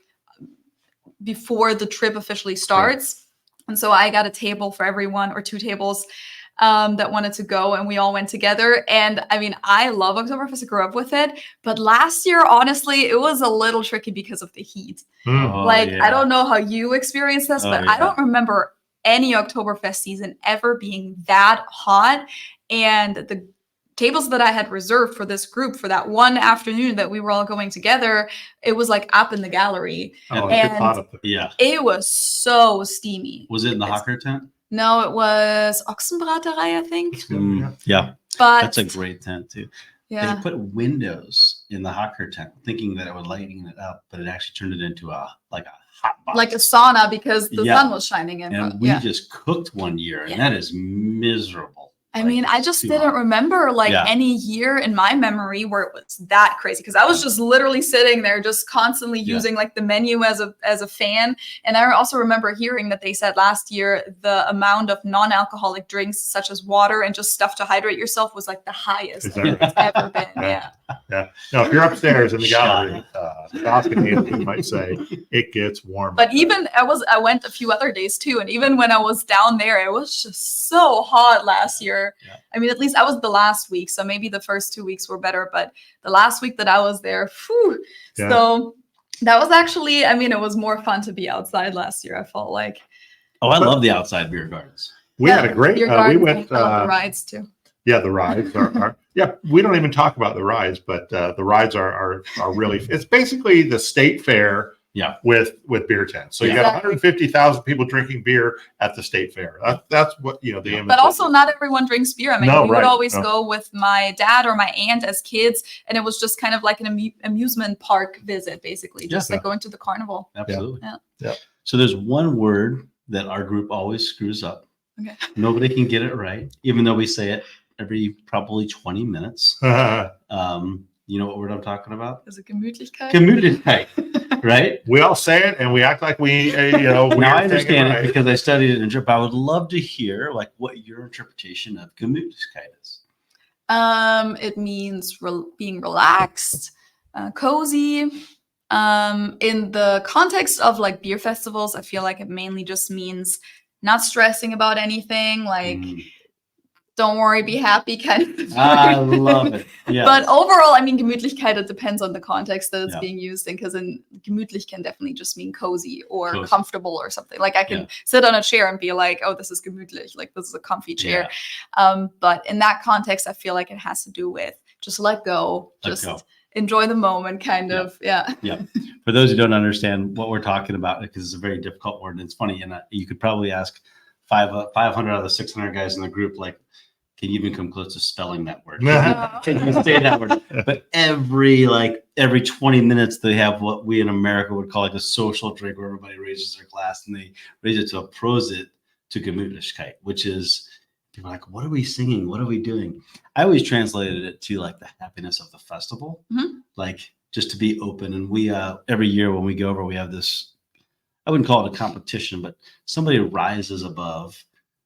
before the trip officially starts. And so I got a table for everyone, or 2 tables that wanted to go, and we all went together. And I mean, I love Oktoberfest, I grew up with it, but last year, honestly, it was a little tricky because of the heat. I don't know how you experienced this, but I don't remember any Oktoberfest season ever being that hot. And the tables that I had reserved for this group for that one afternoon that we were all going together, it was like up in the gallery. And it was so steamy. Was it in the Hacker tent? No, it was Ochsenbraterei, I think. Yeah, but that's a great tent too. Yeah, they put windows in the Hacker tent, thinking that it would lighten it up, but it actually turned it into a hot box, like a sauna, because the sun was shining in. And we just cooked one year, and that is miserable. I mean, I just didn't remember any year in my memory where it was that crazy, because I was just literally sitting there just constantly using like the menu as a fan. And I also remember hearing that they said last year the amount of non-alcoholic drinks such as water and just stuff to hydrate yourself was like the highest it's ever been. Yeah. Now, if you're upstairs in the gallery, the balcony, you might say, it gets warm. But even I went a few other days too, and even when I was down there, it was just so hot last year. I mean, at least I was the last week, so maybe the first 2 weeks were better, but the last week that I was there, so that was actually, I mean, it was more fun to be outside last year, I felt like. I love the outside beer gardens. We had a great, we went, the rides too. Yeah, the rides are we don't even talk about the rides, but the rides are really, it's basically the state fair with beer tents. So you got 150,000 people drinking beer at the state fair. That's what, the image. But also not everyone drinks beer. I mean, we would always go with my dad or my aunt as kids, and it was just kind of like an amusement park visit, basically, just like going to the carnival. Absolutely. Yeah. So there's one word that our group always screws up. Okay. Nobody can get it right, even though we say it every probably 20 minutes. You know what word I'm talking about? Is it Gemütlichkeit? Gemütlichkeit, right? We all say it, and we act like we, now I understand it because I studied it in German. I would love to hear what your interpretation of Gemütlichkeit is. It means being relaxed, cozy. In the context of beer festivals, I feel like it mainly just means not stressing about anything, don't worry, be happy kind of. I love it. Yeah. But overall, I mean, Gemütlichkeit, it depends on the context that it's being used in, because gemütlich can definitely just mean cozy or comfortable or something. Like I can sit on a chair and be like, oh, this is gemütlich, like this is a comfy chair. But in that context, I feel like it has to do with just let go, enjoy the moment, kind of. Yeah. For those who don't understand what we're talking about, because it's a very difficult word, and it's funny, and you could probably ask 500 out of the 600 guys in the group, can you even come close to spelling that word? Can you say that word? But every 20 minutes, they have what we in America would call a social drink, where everybody raises their glass and they raise it to a Prosit to Gemütlichkeit, which is, people are like, what are we singing? What are we doing? I always translated it to the happiness of the festival, just to be open. And we, every year when we go over, we have this, I wouldn't call it a competition, but somebody rises above.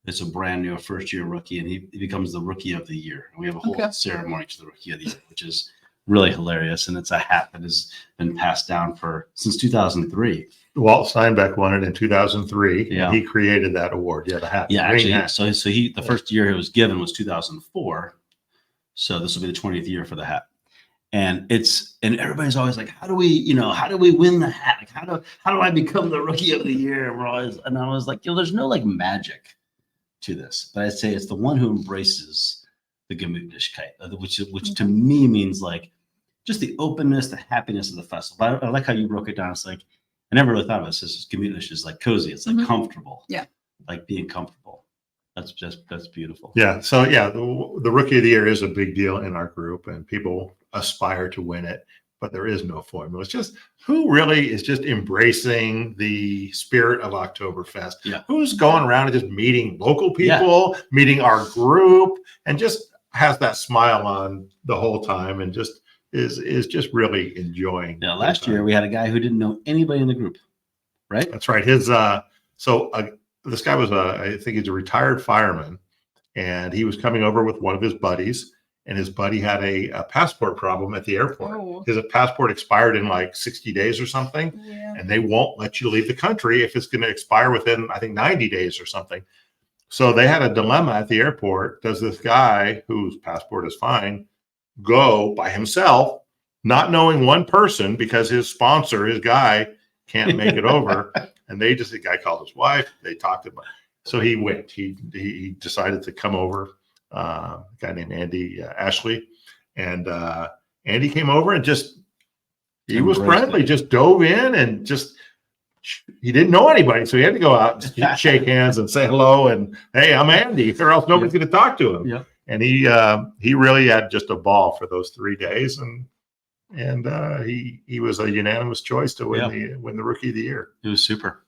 It's a brand new first-year rookie, and he becomes the rookie of the year. And we have a whole ceremony to the rookie of the year, which is really hilarious. And it's a hat that has been passed down since 2003. Walt Steinbeck won it in 2003. Yeah. He created that award. Yeah, the hat. Yeah, actually, So the first year it was given was 2004. So this will be the 20th year for the hat. And everybody's always like, how do we win the hat? How do I become the rookie of the year? And I was like, there's no magic to this, but I'd say it's the one who embraces the Gemütlichkeit, which to me means just the openness, the happiness of the festival. I like how you broke it down. It's I never really thought of it. It's Gemütlich is cozy. It's comfortable. Yeah. Being comfortable. That's beautiful. Yeah. So the rookie of the year is a big deal in our group, and people aspire to win it, but there is no formula. It's just who really is just embracing the spirit of Oktoberfest. Yeah. Who's going around and just meeting local people, meeting our group, and just has that smile on the whole time, and just is just really enjoying. Yeah, last year we had a guy who didn't know anybody in the group, right? That's right. His this guy was I think he's a retired fireman, and he was coming over with one of his buddies, and his buddy had a passport problem at the airport. Oh. His passport expired in like 60 days or something, and they won't let you leave the country if it's going to expire within, I think, 90 days or something. So they had a dilemma at the airport. Does this guy whose passport is fine go by himself, not knowing one person because his sponsor, his guy, can't make it over? And the guy called his wife. They talked about it. So he went. He decided to come over. A guy named Andy Ashley, and Andy came over and he was friendly, just dove in and he didn't know anybody, so he had to go out and shake hands and say hello and hey, I'm Andy, or else nobody's going to talk to him. Yep. And he really had just a ball for those 3 days, and he was a unanimous choice to win the Rookie of the Year. It was super.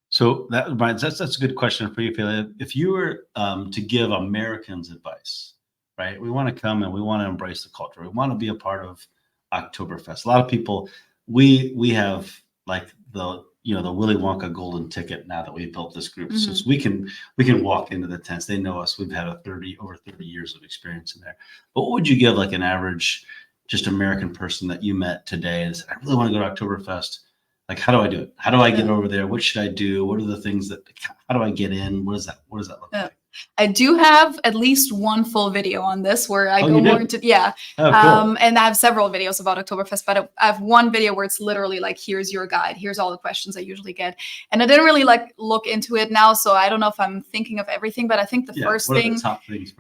So that's a good question for you, Feli. If you were to give Americans advice, right? We want to come and we want to embrace the culture. We want to be a part of Oktoberfest. A lot of people, we have like the Willy Wonka golden ticket now that we've built this group. Mm-hmm. So we can walk into the tents. They know us. We've had over 30 years of experience in there. But what would you give like an average just American person that you met today and said, I really want to go to Oktoberfest? Like, how do I do it? How do I get over there? What should I do? What are the things how do I get in? What does that look like? I do have at least one full video on this where I go more into, Oh, cool. and I have several videos about Oktoberfest, but I have one video where it's literally like, here's your guide. Here's all the questions I usually get. And I didn't really look into it now. So I don't know if I'm thinking of everything, but I think the first thing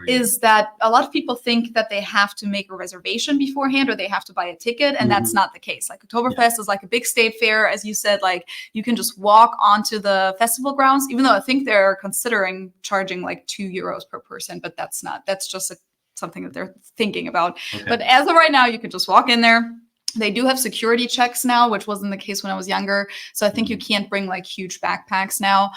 is that a lot of people think that they have to make a reservation beforehand or they have to buy a ticket. And that's not the case. Like Oktoberfest is like a big state fair. As you said, like you can just walk onto the festival grounds, even though I think they're considering charging like €2 per person, but that's just something that they're thinking about. Okay. But as of right now, you can just walk in there. They do have security checks now, which wasn't the case when I was younger. So I think you can't bring like huge backpacks now,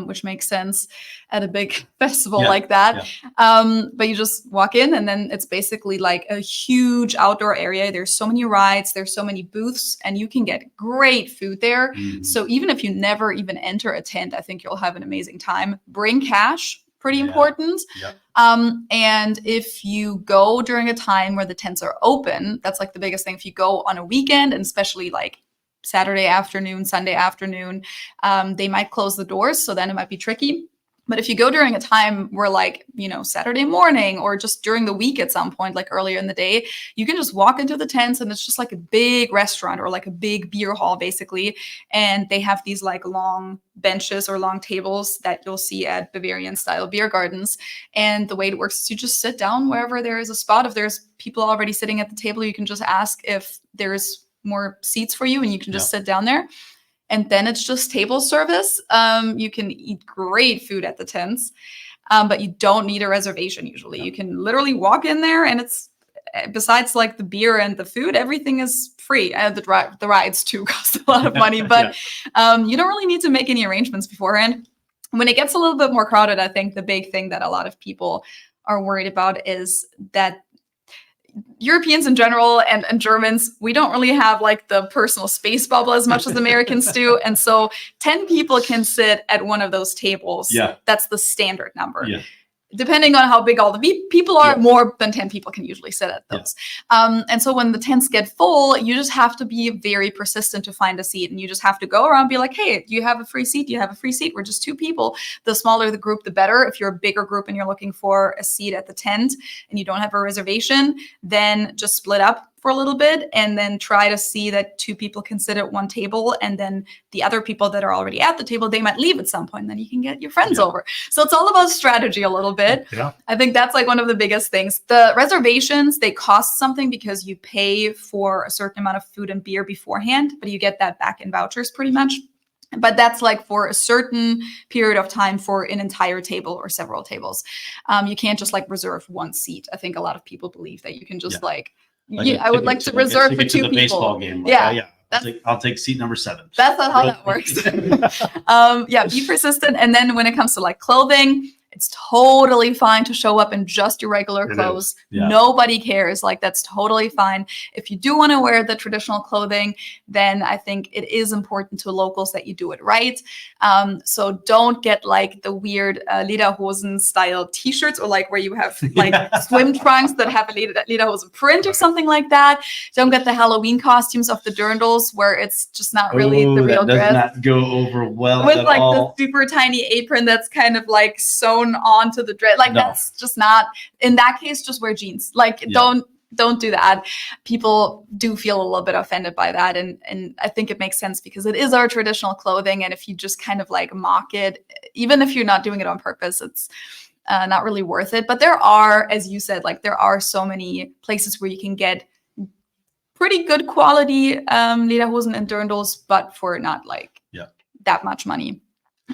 which makes sense at a big festival like that. Yeah. But you just walk in and then it's basically like a huge outdoor area. There's so many rides, there's so many booths, and you can get great food there. Mm-hmm. So even if you never even enter a tent, I think you'll have an amazing time. Bring cash. Pretty important. Yep. And if you go during a time where the tents are open, that's like the biggest thing. If you go on a weekend, and especially like Saturday afternoon, Sunday afternoon, they might close the doors. So then it might be tricky. But if you go during a time where like, Saturday morning or just during the week at some point, like earlier in the day, you can just walk into the tents and it's just like a big restaurant or like a big beer hall, basically. And they have these like long benches or long tables that you'll see at Bavarian style beer gardens. And the way it works is you just sit down wherever there is a spot. If there's people already sitting at the table, you can just ask if there's more seats for you and you can just sit down there. And then it's just table service. You can eat great food at the tents, but you don't need a reservation usually. You can literally walk in there and it's, besides like the beer and the food, everything is free. The rides too cost a lot of money, but you don't really need to make any arrangements beforehand. When it gets a little bit more crowded, I think the big thing that a lot of people are worried about is that Europeans in general and Germans, we don't really have like the personal space bubble as much as Americans do. And so 10 people can sit at one of those tables. Yeah. That's the standard number. Yeah. Depending on how big all the people are, more than 10 people can usually sit at those. Yeah. And so when the tents get full, you just have to be very persistent to find a seat. And you just have to go around and be like, hey, do you have a free seat? Do you have a free seat? We're just 2 people. The smaller the group, the better. If you're a bigger group and you're looking for a seat at the tent and you don't have a reservation, then just split up for a little bit and then try to see that 2 people can sit at one table, and then the other people that are already at the table, they might leave at some point, and then you can get your friends over. So it's all about strategy a little bit. Yeah. I think that's like one of the biggest things. The reservations, they cost something because you pay for a certain amount of food and beer beforehand, but you get that back in vouchers pretty much. But that's like for a certain period of time for an entire table or several tables. You can't just like reserve one seat. I think a lot of people believe that you can just I would like to reserve for 2 people. Baseball game. Like, I'll take seat number 7. That's not how that works. Be persistent. And then when it comes to like clothing, It's totally fine to show up in just your regular clothes. Yeah. Nobody cares. Like, that's totally fine. If you do want to wear the traditional clothing, then I think it is important to locals that you do it right. So don't get like the weird Lederhosen style t-shirts, or like where you have like swim trunks that have a Lederhosen print or something like that. Don't get the Halloween costumes of the dirndls where it's just not really the real that dress. does not go over well With at like all. the super tiny apron that's kind of like sewn onto the dress. Like, that's just not, in that case, just wear jeans. Like, don't do that. People do feel a little bit offended by that. And I think it makes sense because it is our traditional clothing. And if you just kind of like mock it, even if you're not doing it on purpose, it's not really worth it. But there are, as you said, like, there are so many places where you can get pretty good quality Lederhosen and dirndls, but for not like that much money.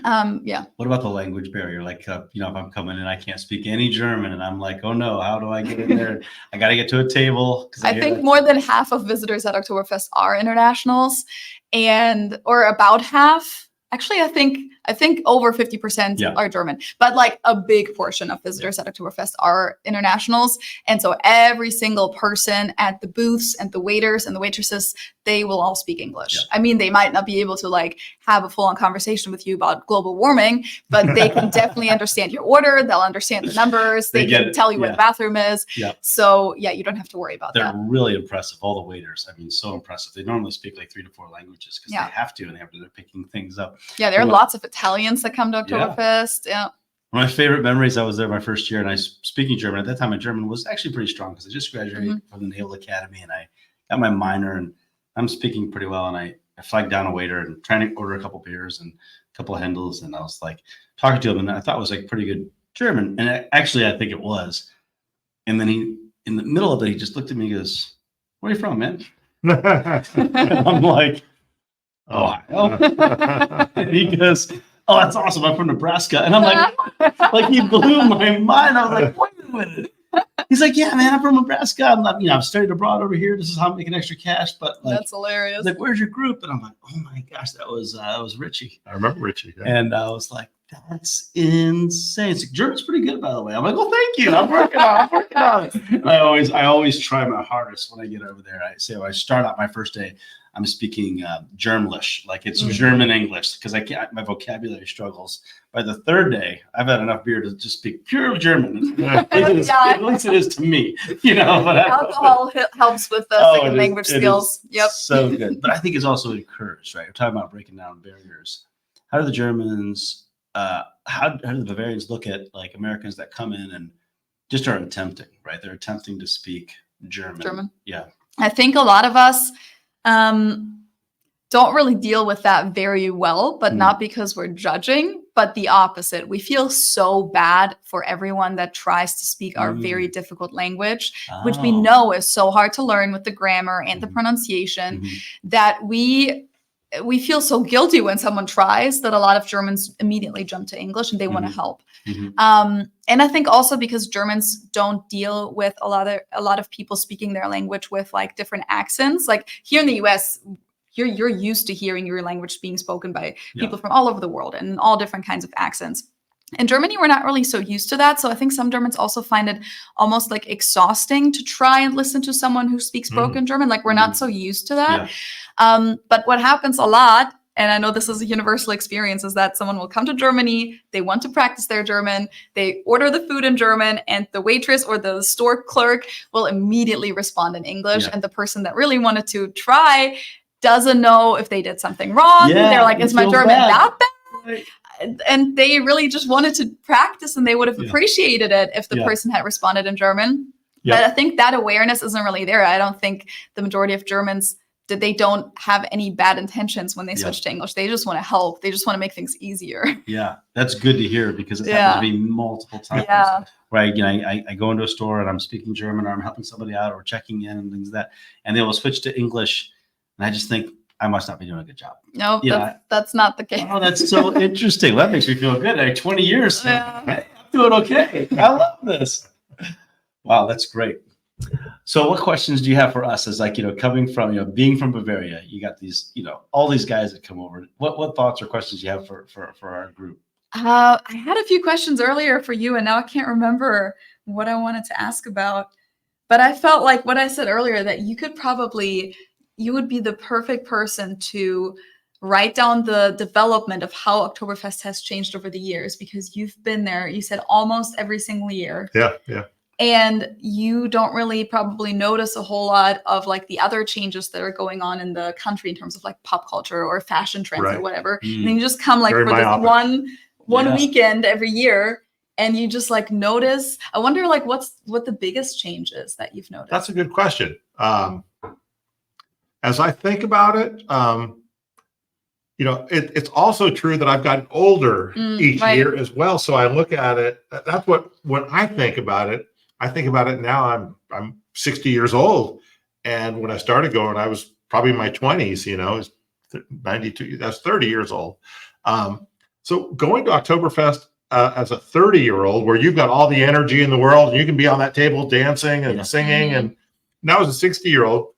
What about the language barrier? Like, if I'm coming in, I can't speak any German, and I'm like, oh no, how do I get in there? I got to get to a table. I think more than half of visitors at Oktoberfest are internationals, or about half. Actually, I think over 50% are German, but like a big portion of visitors at Oktoberfest are internationals. And so every single person at the booths and the waiters and the waitresses, they will all speak English. Yeah. I mean, they might not be able to like have a full-on conversation with you about global warming, but they can definitely understand your order. They'll understand the numbers. They can tell you where the bathroom is. Yeah. So you don't have to worry about that. They're really impressive. All the waiters, I mean, so impressive. They normally speak like 3 to 4 languages because they have to, and they're picking things up. Yeah, there are lots of Italians that come to Oktoberfest. Yeah. One of my favorite memories, I was there my first year, and I was speaking German. At that time, my German was actually pretty strong because I just graduated from the Naval Academy, and I got my minor, and I'm speaking pretty well. And I flagged down a waiter and trying to order a couple beers and a couple of Hendels, and I was like talking to him, and I thought it was like pretty good German. And I think it was. And then in the middle of it, he just looked at me and goes, "Where are you from, man?" I'm like, "Ohio." And he goes, "Oh, that's awesome. I'm from Nebraska." And I'm like he blew my mind. I was like, wait a minute. He's like, "Yeah, man, I'm from Nebraska. I'm studied abroad over here. This is how I'm making extra cash." But like, that's hilarious. Like, "Where's your group?" And I'm like, "Oh my gosh, that was Richie." I remember Richie. Yeah. And I was like, "That's insane." It's like, German's pretty good, by the way. I'm like, "Well, thank you. I'm working on it." And I always try my hardest when I get over there. I say when I start out my first day, I'm speaking Germlish, like it's German English, because my vocabulary struggles. By the third day, I've had enough beer to just speak pure German. At least it is to me, But alcohol helps with the second language skills. Yep, so good. But I think it's also encouraged, right? We're talking about breaking down barriers. How do the Germans? How do the Bavarians look at like Americans that come in and just are attempting, right? They're attempting to speak German. Yeah, I think a lot of us don't really deal with that very well, but not because we're judging, but the opposite. We feel so bad for everyone that tries to speak our very difficult language, which we know is so hard to learn with the grammar and the pronunciation, that we feel so guilty when someone tries that a lot of Germans immediately jump to English and they want to help. And I think also because Germans don't deal with a lot of people speaking their language with like different accents. Like here in the US, you're used to hearing your language being spoken by people from all over the world and all different kinds of accents. In Germany, we're not really so used to that. So I think some Germans also find it almost like exhausting to try and listen to someone who speaks broken German. Like we're not so used to that. But what happens a lot, and I know this is a universal experience, is that someone will come to Germany, they want to practice their German, they order the food in German, and the waitress or the store clerk will immediately respond in English. And the person that really wanted to try doesn't know if they did something wrong. They're like, "Is my German that bad?" Right. And they really just wanted to practice, and they would have appreciated it if the person had responded in German. But I think that awareness isn't really there. I don't think the majority of Germans, that they don't have any bad intentions when they switch to English. They just want to help. They just want to make things easier. Yeah, that's good to hear because it happens to me multiple times. Right, I go into a store and I'm speaking German, or I'm helping somebody out, or checking in and things like that, and they will switch to English, and I just think, I must not be doing a good job. No, that's not the case. Oh, that's so interesting. That makes me feel good. Like 20 years. Hey, I'm doing okay. I love this. Wow, that's great. So what questions do you have for us as like, coming from, being from Bavaria, you got these, all these guys that come over. What thoughts or questions do you have for our group? I had a few questions earlier for you, and now I can't remember what I wanted to ask about. But I felt like what I said earlier, that you would be the perfect person to write down the development of how Oktoberfest has changed over the years, because you've been there, you said, almost every single year. Yeah. And you don't really probably notice a whole lot of like the other changes that are going on in the country in terms of like pop culture or fashion trends or whatever. And then you just come like Very for myopic. this one weekend every year, and you just like notice. I wonder like what the biggest change is that you've noticed. That's a good question. As I think about it, it's also true that I've gotten older each year as well. So I look at it. That's when I think about it. I think about it now. I'm 60 years old, and when I started going, I was probably in my 20s. I was 92. That's 30 years old. So going to Oktoberfest as a 30-year-old, where you've got all the energy in the world, and you can be on that table dancing and singing, and now as a 60-year-old,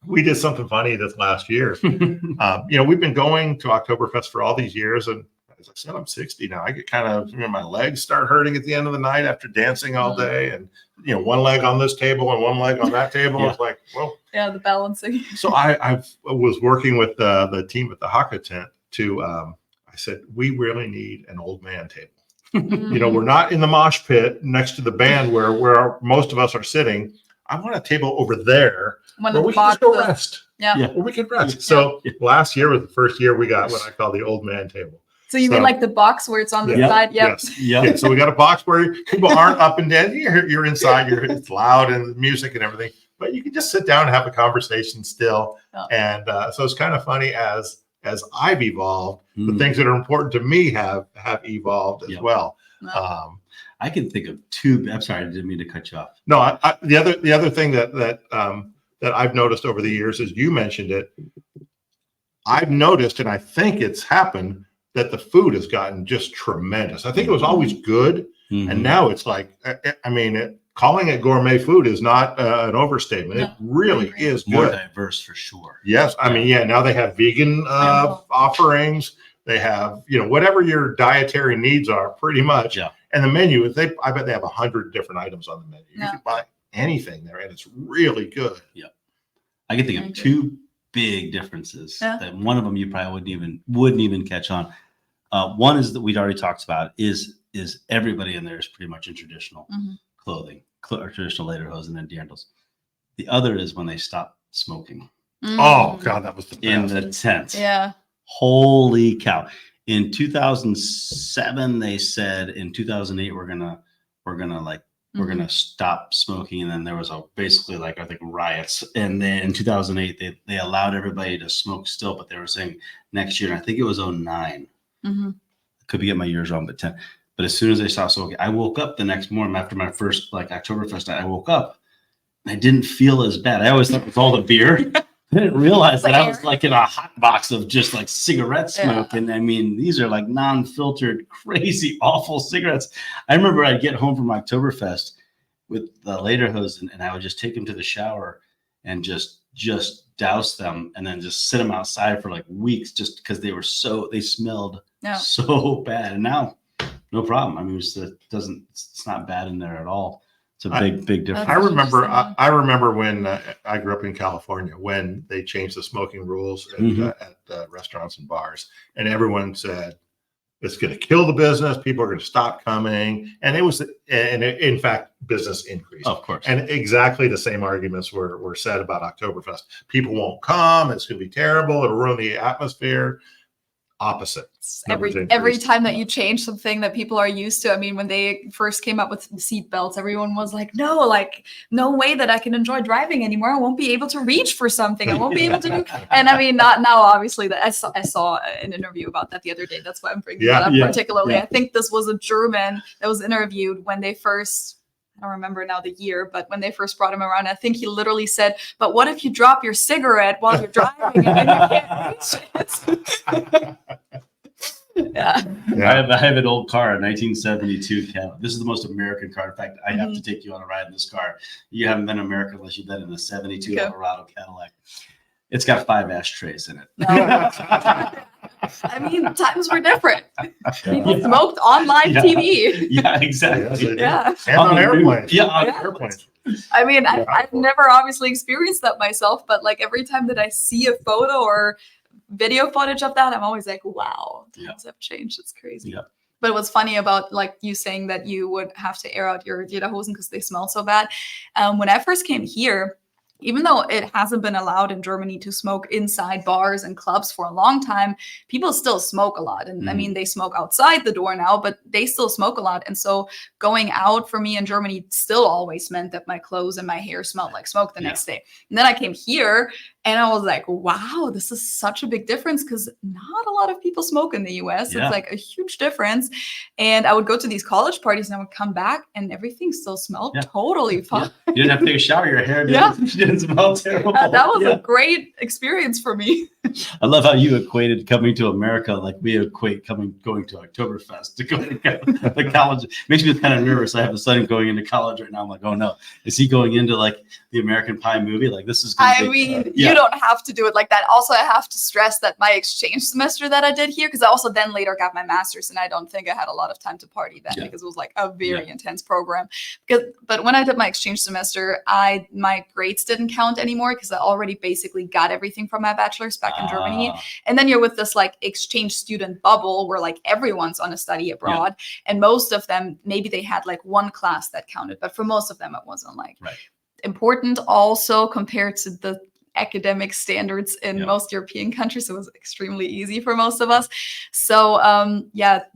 we did something funny this last year. We've been going to Oktoberfest for all these years, and as I said, I'm 60 now. I get kind of, my legs start hurting at the end of the night after dancing all day, and one leg on this table and one leg on that table. It's like, well, the balancing. So I was working with the team at the Hacker tent to. I said, we really need an old man table. We're not in the mosh pit next to the band where most of us are sitting. I want a table over there where we can just go rest. Where we can rest. So last year was the first year we got what I call the old man table. So you mean like the box where it's on the side? Yes. Yeah. So we got a box where people aren't up and down. You're inside. It's loud and music and everything, but you can just sit down and have a conversation still. And so it's kind of funny as I've evolved, the things that are important to me have evolved as well. I can think of two. I'm sorry, I didn't mean to cut you off. No, the other thing that I've noticed over the years, as you mentioned it, I've noticed, and I think it's happened, that the food has gotten just tremendous. I think it was always good, and now it's like, calling it gourmet food is not an overstatement. It really is more good. Diverse for sure. Yes, now they have vegan offerings. They have whatever your dietary needs are, pretty much. Yeah. And the menu, I bet they have 100 different items on the menu. You can buy anything there, and it's really good. Yeah, I can think of two big differences. That one of them you probably wouldn't even catch on. One is that we'd already talked about is everybody in there is pretty much in traditional clothing, or traditional Lederhosen and dirndls. The other is when they stop smoking. Oh God, that was the best. In the tent. Yeah. Holy cow! In 2007, they said in 2008 we're gonna stop smoking, and then there was basically I think riots, and then in 2008 they allowed everybody to smoke still, but they were saying next year, and I think it was 2009. Could be getting my years wrong, but 10. But as soon as they stopped smoking, I woke up the next morning after my first Oktoberfest night. I woke up and I didn't feel as bad. I always thought it was all the beer. I didn't realize that I was in a hot box of just cigarette smoke. And these are non-filtered, crazy, awful cigarettes. I remember I'd get home from Oktoberfest with the Lederhosen, and I would just take them to the shower and just douse them, and then just sit them outside for weeks, just because they smelled so bad. And now, no problem. It's not bad in there at all. It's a big difference. I remember when I grew up in California, when they changed the smoking rules at restaurants and bars, and everyone said it's going to kill the business. People are going to stop coming, and in fact, business increased. Of course, and exactly the same arguments were said about Oktoberfest. People won't come. It's going to be terrible. It'll ruin the atmosphere. Opposite. Every time that you change something that people are used to. When they first came up with seat belts, everyone was like, no way that I can enjoy driving anymore. I won't be able to reach for something. I won't be able to do. And not now, obviously. That I saw an interview about that the other day. That's why I'm bringing that up particularly. I think this was a German that was interviewed when they first. I don't remember now the year, but when they first brought him around, I think he literally said, "But what if you drop your cigarette while you're driving and then you can't reach it?" I have an old car, a 1972 Cadillac. This is the most American car. In fact, I have to take you on a ride in this car. You haven't been American unless you've been in a 72 Eldorado Cadillac. It's got 5 ashtrays in it. I mean, times were different. People smoked on live TV. Yeah, exactly. Yeah. And on airplanes. Yeah, on airplanes. I mean, I've never obviously experienced that myself, but like every time that I see a photo or video footage of that, I'm always like, wow, things have changed. It's crazy. Yeah. But what's funny about like you saying that you would have to air out your Lederhosen because they smell so bad. When I first came here, even though it hasn't been allowed in Germany to smoke inside bars and clubs for a long time, people still smoke a lot. And I mean, they smoke outside the door now, but they still smoke a lot. And so going out for me in Germany still always meant that my clothes and my hair smelled like smoke the next day. And then I came here and I was like, wow, this is such a big difference because not a lot of people smoke in the US. It's like a huge difference. And I would go to these college parties and I would come back and everything still smelled totally fine. You didn't have to take a shower. Your hair didn't smell terrible. That was a great experience for me. I love how you equated coming to America like we equate going to Oktoberfest to going to college. It makes me kind of nervous. I have a son going into college right now. I'm like, oh no, is he going into like the American Pie movie? Like this is gonna you don't have to do it like that. Also, I have to stress that my exchange semester that I did here, because I also then later got my master's, and I don't think I had a lot of time to party then because it was like a very intense program. But when I did my exchange semester, my grades didn't count anymore because I already basically got everything from my bachelor's back in Germany. And then you're with this like exchange student bubble where like everyone's on a study abroad, and most of them, maybe they had like one class that counted, but for most of them it wasn't like important. Also compared to the academic standards in most European countries, it was extremely easy for most of us. So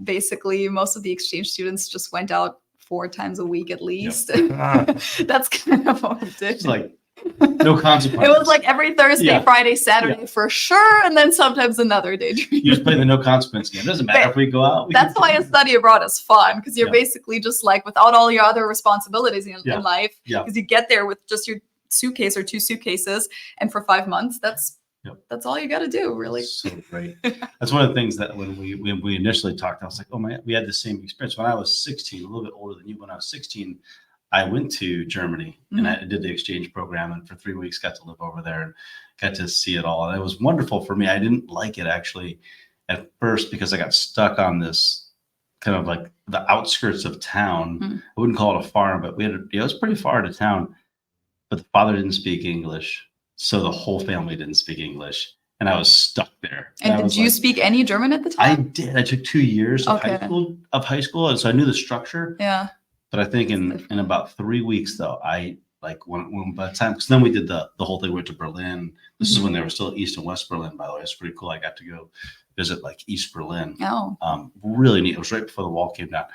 basically most of the exchange students just went out 4 times a week at least. That's kind of what we did. It's like no consequences. It was like every Thursday, Friday, Saturday for sure, and then sometimes another day. You just play the no consequence game. It doesn't matter if we go out. That's why a study abroad is fun, because you're basically just like without all your other responsibilities in life, because you get there with just your suitcase or 2 suitcases, and for 5 months, that's all you got to do, really. So great. That's one of the things that when we initially talked, I was like, oh my, we had the same experience when I was 16, a little bit older than you. When I was 16, I went to Germany and I did the exchange program, and for 3 weeks got to live over there and got to see it all. And it was wonderful for me. I didn't like it actually at first because I got stuck on this kind of like the outskirts of town. I wouldn't call it a farm, but it was pretty far to town. But the father didn't speak English, so the whole family didn't speak English, and I was stuck there. And did you speak any German at the time? I did. I took 2 years of high school, and so I knew the structure. Yeah. But I think in about 3 weeks, though, I like when by the time, because then we did the whole thing. We went to Berlin. This is when they were still East and West Berlin, by the way. It's pretty cool. I got to go visit like East Berlin. Oh. Really neat. It was right before the wall came down.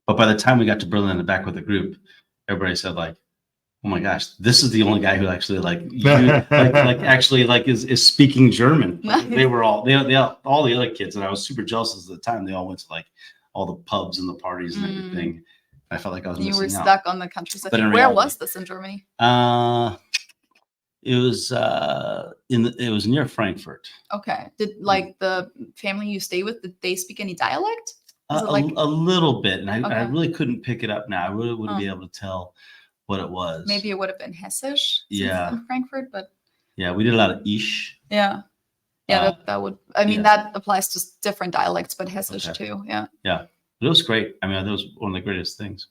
But by the time we got to Berlin in the back with the group, everybody said like, oh my gosh, this is the only guy who actually is speaking German. They were all all the other kids, and I was super jealous at the time. They all went to like all the pubs and the parties and everything. I felt like I was missing out. You were stuck on the countryside. But where was this in Germany? It was it was near Frankfurt. Okay. Did like the family you stay with, did they speak any dialect? A little bit, and I really couldn't pick it up now. I really wouldn't be able to tell what it was. Maybe it would have been Hessisch in Frankfurt, but we did a lot of Ish. That would, I mean, that applies to different dialects, but Hessisch too. Yeah. But it was great. I mean, that was one of the greatest things.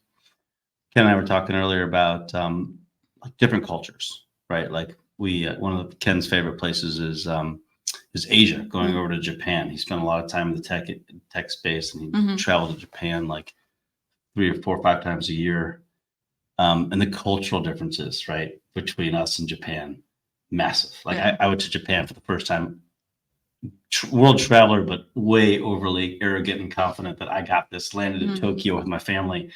Ken and I were talking earlier about like different cultures, right? Like one of Ken's favorite places is Asia, going over to Japan. He spent a lot of time in the tech space, and he traveled to Japan like 3 or 4 or 5 times a year. And the cultural differences, right, between us and Japan, massive. Like I went to Japan for the first time, world traveler, but way overly arrogant and confident that I got this. Landed in Tokyo with my family.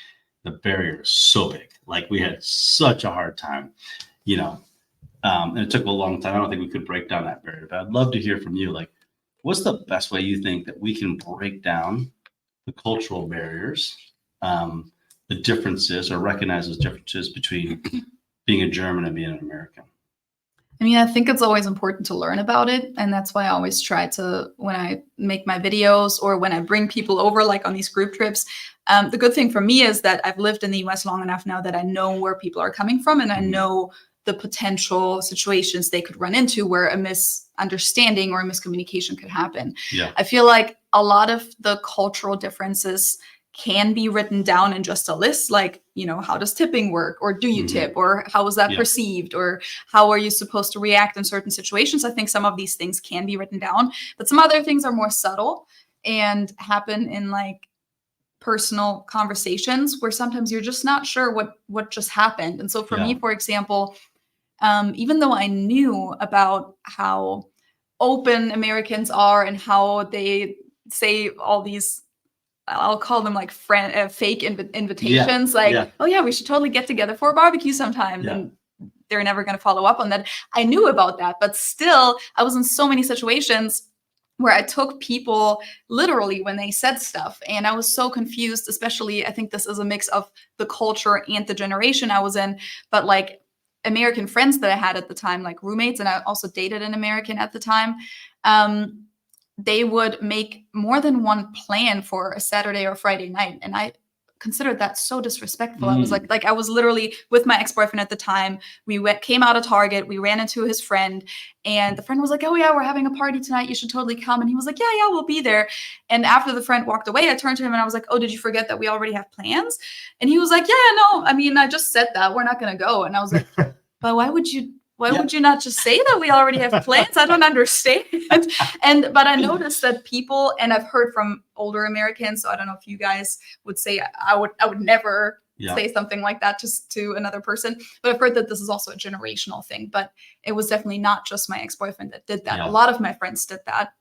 The barrier is so big. Like we had such a hard time, and it took a long time. I don't think we could break down that barrier, but I'd love to hear from you. Like, what's the best way you think that we can break down the cultural barriers? The differences, or recognize those differences between being a German and being an American? I mean, I think it's always important to learn about it. And that's why I always try to, when I make my videos or when I bring people over, like on these group trips, the good thing for me is that I've lived in the US long enough now that I know where people are coming from, and I know the potential situations they could run into where a misunderstanding or a miscommunication could happen. Yeah. I feel like a lot of the cultural differences can be written down in just a list, like, how does tipping work? Or do you tip? Or how was that perceived? Or how are you supposed to react in certain situations? I think some of these things can be written down, but some other things are more subtle and happen in like personal conversations where sometimes you're just not sure what just happened. And so for me, for example, even though I knew about how open Americans are and how they say all these, I'll call them like fake invitations, oh yeah, we should totally get together for a barbecue sometime. And they're never going to follow up on that. I knew about that, but still I was in so many situations where I took people literally when they said stuff. And I was so confused, especially, I think this is a mix of the culture and the generation I was in, but like American friends that I had at the time, like roommates, and I also dated an American at the time, they would make more than one plan for a Saturday or Friday night. And I considered that so disrespectful. I was like I was literally with my ex-boyfriend at the time. We came out of Target. We ran into his friend, and the friend was like, "Oh yeah, we're having a party tonight. You should totally come." And he was like, "Yeah, we'll be there." And after the friend walked away, I turned to him and I was like, "Oh, did you forget that we already have plans?" And he was like, "Yeah, no. I mean, I just said that we're not going to go." And I was like, "But why would you not just say that we already have plans? I don't understand." But I noticed that people, and I've heard from older Americans, so I don't know if you guys would say I would never say something like that just to another person. But I've heard that this is also a generational thing. But it was definitely not just my ex-boyfriend that did that. A lot of my friends did that.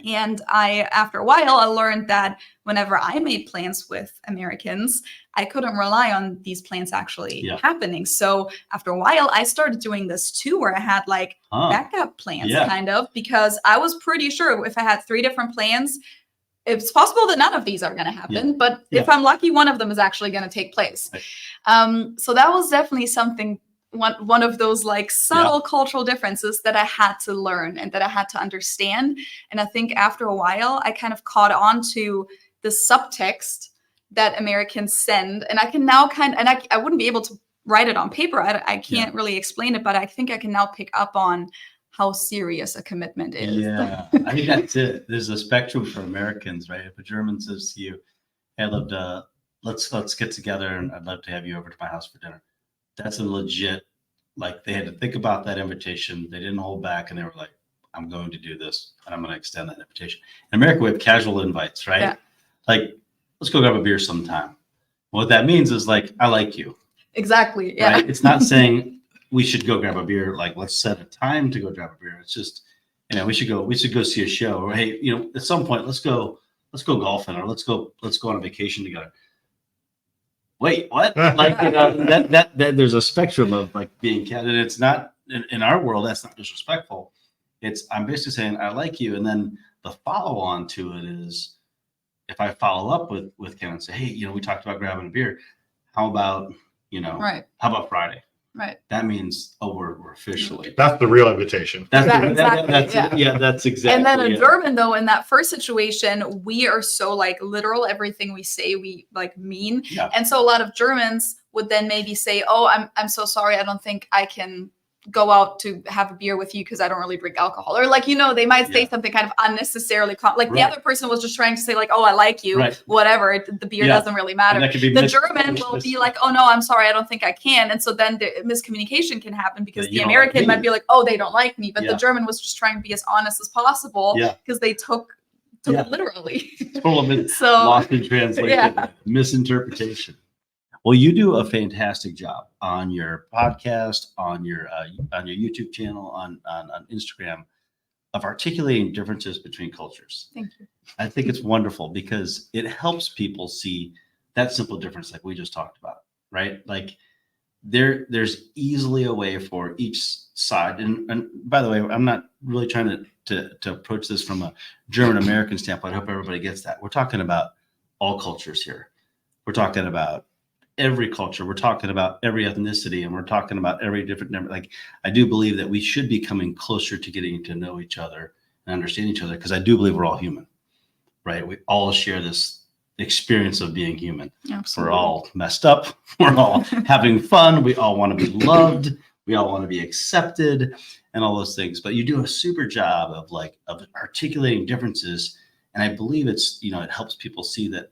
And after a while, I learned that whenever I made plans with Americans, I couldn't rely on these plans actually happening. So after a while, I started doing this too, where I had like backup plans kind of, because I was pretty sure if I had 3 different plans, it's possible that none of these are going to happen. But if I'm lucky, one of them is actually going to take place. So that was definitely something, one of those like subtle cultural differences that I had to learn and that I had to understand. And I think after a while, I kind of caught on to the subtext that Americans send. And I can now I wouldn't be able to write it on paper. I can't really explain it, but I think I can now pick up on how serious a commitment is. Yeah, I think that's it. There's a spectrum for Americans, right? If a German says to you, "Hey, I'd love to, let's get together and I'd love to have you over to my house for dinner." That's a legit, like they had to think about that invitation. They didn't hold back and they were like, "I'm going to do this and I'm going to extend that invitation." In America, we have casual invites, right? Yeah. Like, let's go grab a beer sometime. What that means is like, I like you. Exactly. Yeah. Right? It's not saying we should go grab a beer. Like, let's set a time to go grab a beer. It's just, we should go see a show, or hey, at some point, let's go golfing, or let's go on a vacation together. Wait, what? Like, that there's a spectrum of like being candid. It's not in our world. That's not disrespectful. I'm basically saying I like you, and then the follow on to it is if I follow up with Ken and say, "Hey, we talked about grabbing a beer. How about how about Friday?" Right. That means, we're officially. That's the real invitation. That's exactly. And then in German, though, in that first situation, we are so like literal. Everything we say, we like mean. Yeah. And so a lot of Germans would then maybe say, "Oh, I'm so sorry. I don't think I can go out to have a beer with you because I don't really drink alcohol." Or like, they might say something kind of unnecessarily, the other person was just trying to say like, "Oh, I like you," whatever. The beer doesn't really matter. The German will be like, "Oh no, I'm sorry, I don't think I can." And so then the miscommunication can happen because the American might be like, "Oh, they don't like me," but the German was just trying to be as honest as possible because they took it literally. So lost in translation, misinterpretation. Well, you do a fantastic job on your podcast, on your YouTube channel, on Instagram, of articulating differences between cultures. Thank you. I think it's wonderful because it helps people see that simple difference, like we just talked about, right? Like there's easily a way for each side. And by the way, I'm not really trying to approach this from a German American standpoint. I hope everybody gets that. We're talking about all cultures here. We're talking about every culture. We're talking about every ethnicity, and we're talking about every different number. Like, I do believe that we should be coming closer to getting to know each other and understand each other, because I do believe we're all human, right? We all share this experience of being human. Absolutely. We're all messed up. We're all having fun. We all want to be loved. we all want to be accepted and all those things. But you do a super job of articulating differences. And I believe it's, it helps people see that,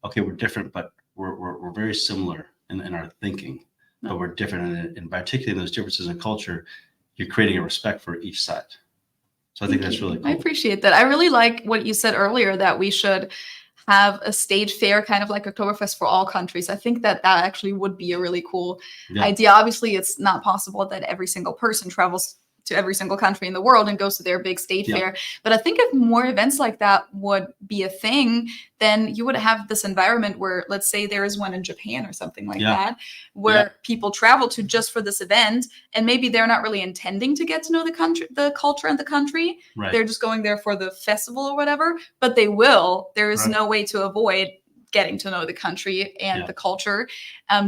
okay, we're different, but we're very similar in our thinking, but we're different. And by articulating those differences in culture, you're creating a respect for each side. So I think that's really cool. I appreciate that. I really like what you said earlier, that we should have a state fair, kind of like Oktoberfest for all countries. I think that actually would be a really cool idea. Obviously, it's not possible that every single person travels to every single country in the world and goes to their big state fair. But I think if more events like that would be a thing, then you would have this environment where, let's say there is one in Japan or something like that, where people travel to just for this event, and maybe they're not really intending to get to know the country, the culture and the country. Right. They're just going there for the festival or whatever, but they will. There is no way to avoid getting to know the country and the culture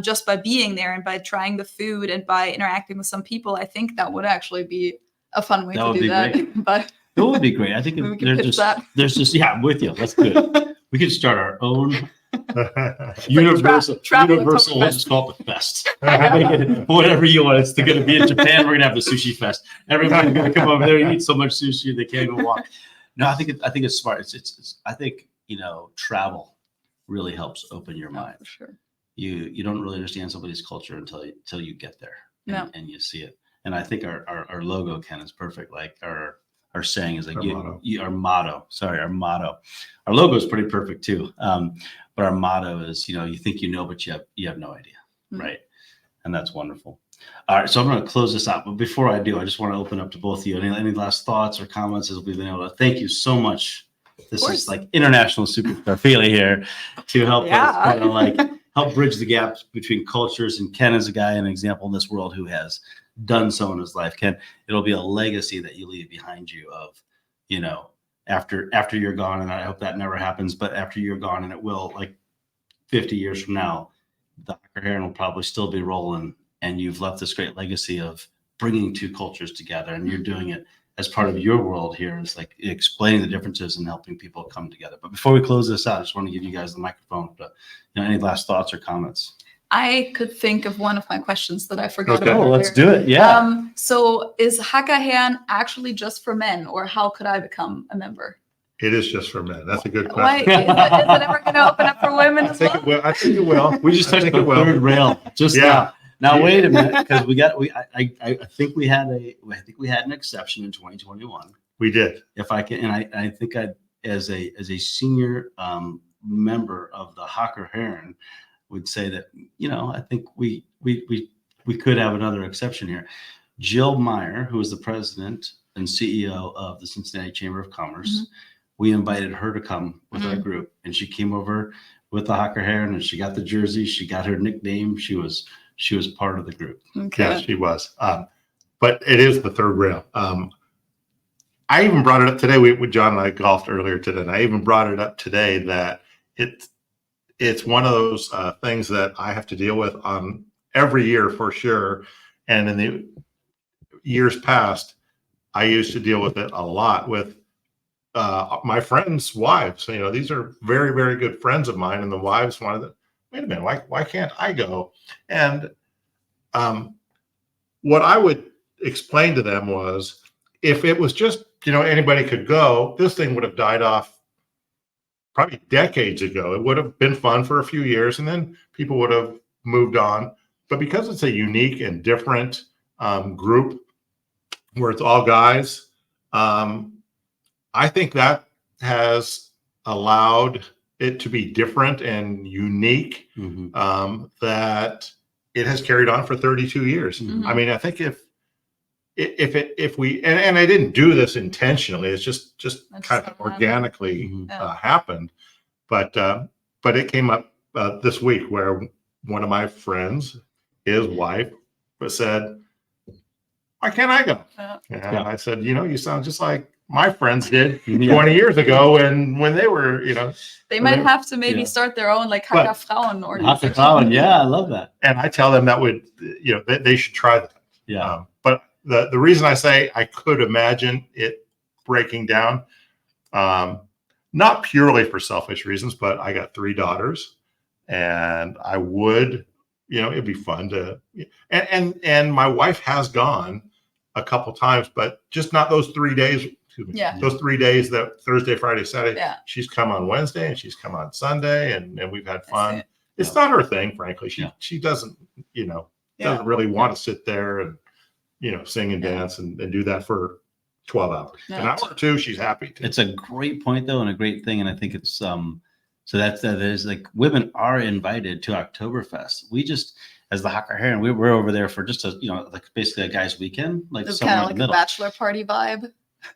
just by being there and by trying the food and by interacting with some people. I think that would actually be a fun way to do that. But it would be great. I think there's just I'm with you. That's good. We could start our own universal. We'll just call it the fest. Whatever you want. It's going to be in Japan. We're going to have the sushi fest. Everybody's going to come over there and eat so much sushi they can't even walk. No, I think it's smart. I think travel really helps open your mind. For sure. You don't really understand somebody's culture until you get there and you see it. And I think our logo, Ken, is perfect. Like our saying is like our motto. Our logo is pretty perfect too. But our motto is, you think but you have no idea, right? And that's wonderful. All right, so I'm going to close this out. But before I do, I just want to open up to both of you. Any last thoughts or comments as we've been able to? Thank you so much. This is like international superstar Feli here to help us kind of help bridge the gaps between cultures. And Ken is a guy, an example in this world who has done so in his life. Ken, it'll be a legacy that you leave behind you of, after you're gone, and I hope that never happens, but after you're gone, and it will, like 50 years from now, the Hacker Herren will probably still be rolling, and you've left this great legacy of bringing two cultures together, and you're doing it as part of your world here, is like explaining the differences and helping people come together. But before we close this out, I just want to give you guys the microphone. But, any last thoughts or comments? I could think of one of my questions that I forgot about. Oh, let's do it. Yeah. So is Hacker Herren actually just for men, or how could I become a member? It is just for men. That's a good Why question. is it ever going to open up for women as well? I think it will. We just touched the third rail just now. Now wait a minute, because I think we had an exception in 2021. We did. If I can, and I think as a senior member of the Hacker Herren would say that I think we could have another exception here. Jill Meyer, who is the president and CEO of the Cincinnati Chamber of Commerce, we invited her to come with our group, and she came over with the Hacker Herren, and she got the jersey, she got her nickname, she was part of the group. Okay. Yeah, she was. But it is the third rail. I even brought it up today. With John and I golfed earlier today, and I even brought it up today that it's one of those things that I have to deal with on every year for sure. And in the years past, I used to deal with it a lot with my friends' wives. These are very, very good friends of mine, and the wives wanted to, wait a minute, why can't I go? And what I would explain to them was, if it was just, anybody could go, this thing would have died off probably decades ago. It would have been fun for a few years, and then people would have moved on. But because it's a unique and different group where it's all guys, I think that has allowed it to be different and unique, that it has carried on for 32 years. I mean, I think if we, and I didn't do this intentionally, it's just kind of organically happened, but it came up this week where one of my friends, his wife, said, why can't I go? And I said, you sound just like my friends did 20 years ago, and when they were, they might have to maybe start their own like Hacker-Frauen or Hacker-Frauen. Yeah, I love that. And I tell them that would, they should try that. Yeah. But the reason I say I could imagine it breaking down, not purely for selfish reasons, but I got 3 daughters, and I would it'd be fun to, and my wife has gone a couple times, but just not those 3 days. Excuse me. Yeah. Those 3 days, that Thursday, Friday, Saturday. Yeah. She's come on Wednesday and she's come on Sunday, and we've had fun. It's Yeah. not her thing, frankly. She doesn't, doesn't really want to sit there and, sing and dance and do that for 12 hours. Yeah. An hour or two, she's happy to. It's a great point though, and a great thing. And I think it's, so that is like women are invited to Oktoberfest. We just, as the Hacker Herren, we're over there for just like basically a guy's weekend, like It's somewhere kind of in like the a middle. bachelor party vibe.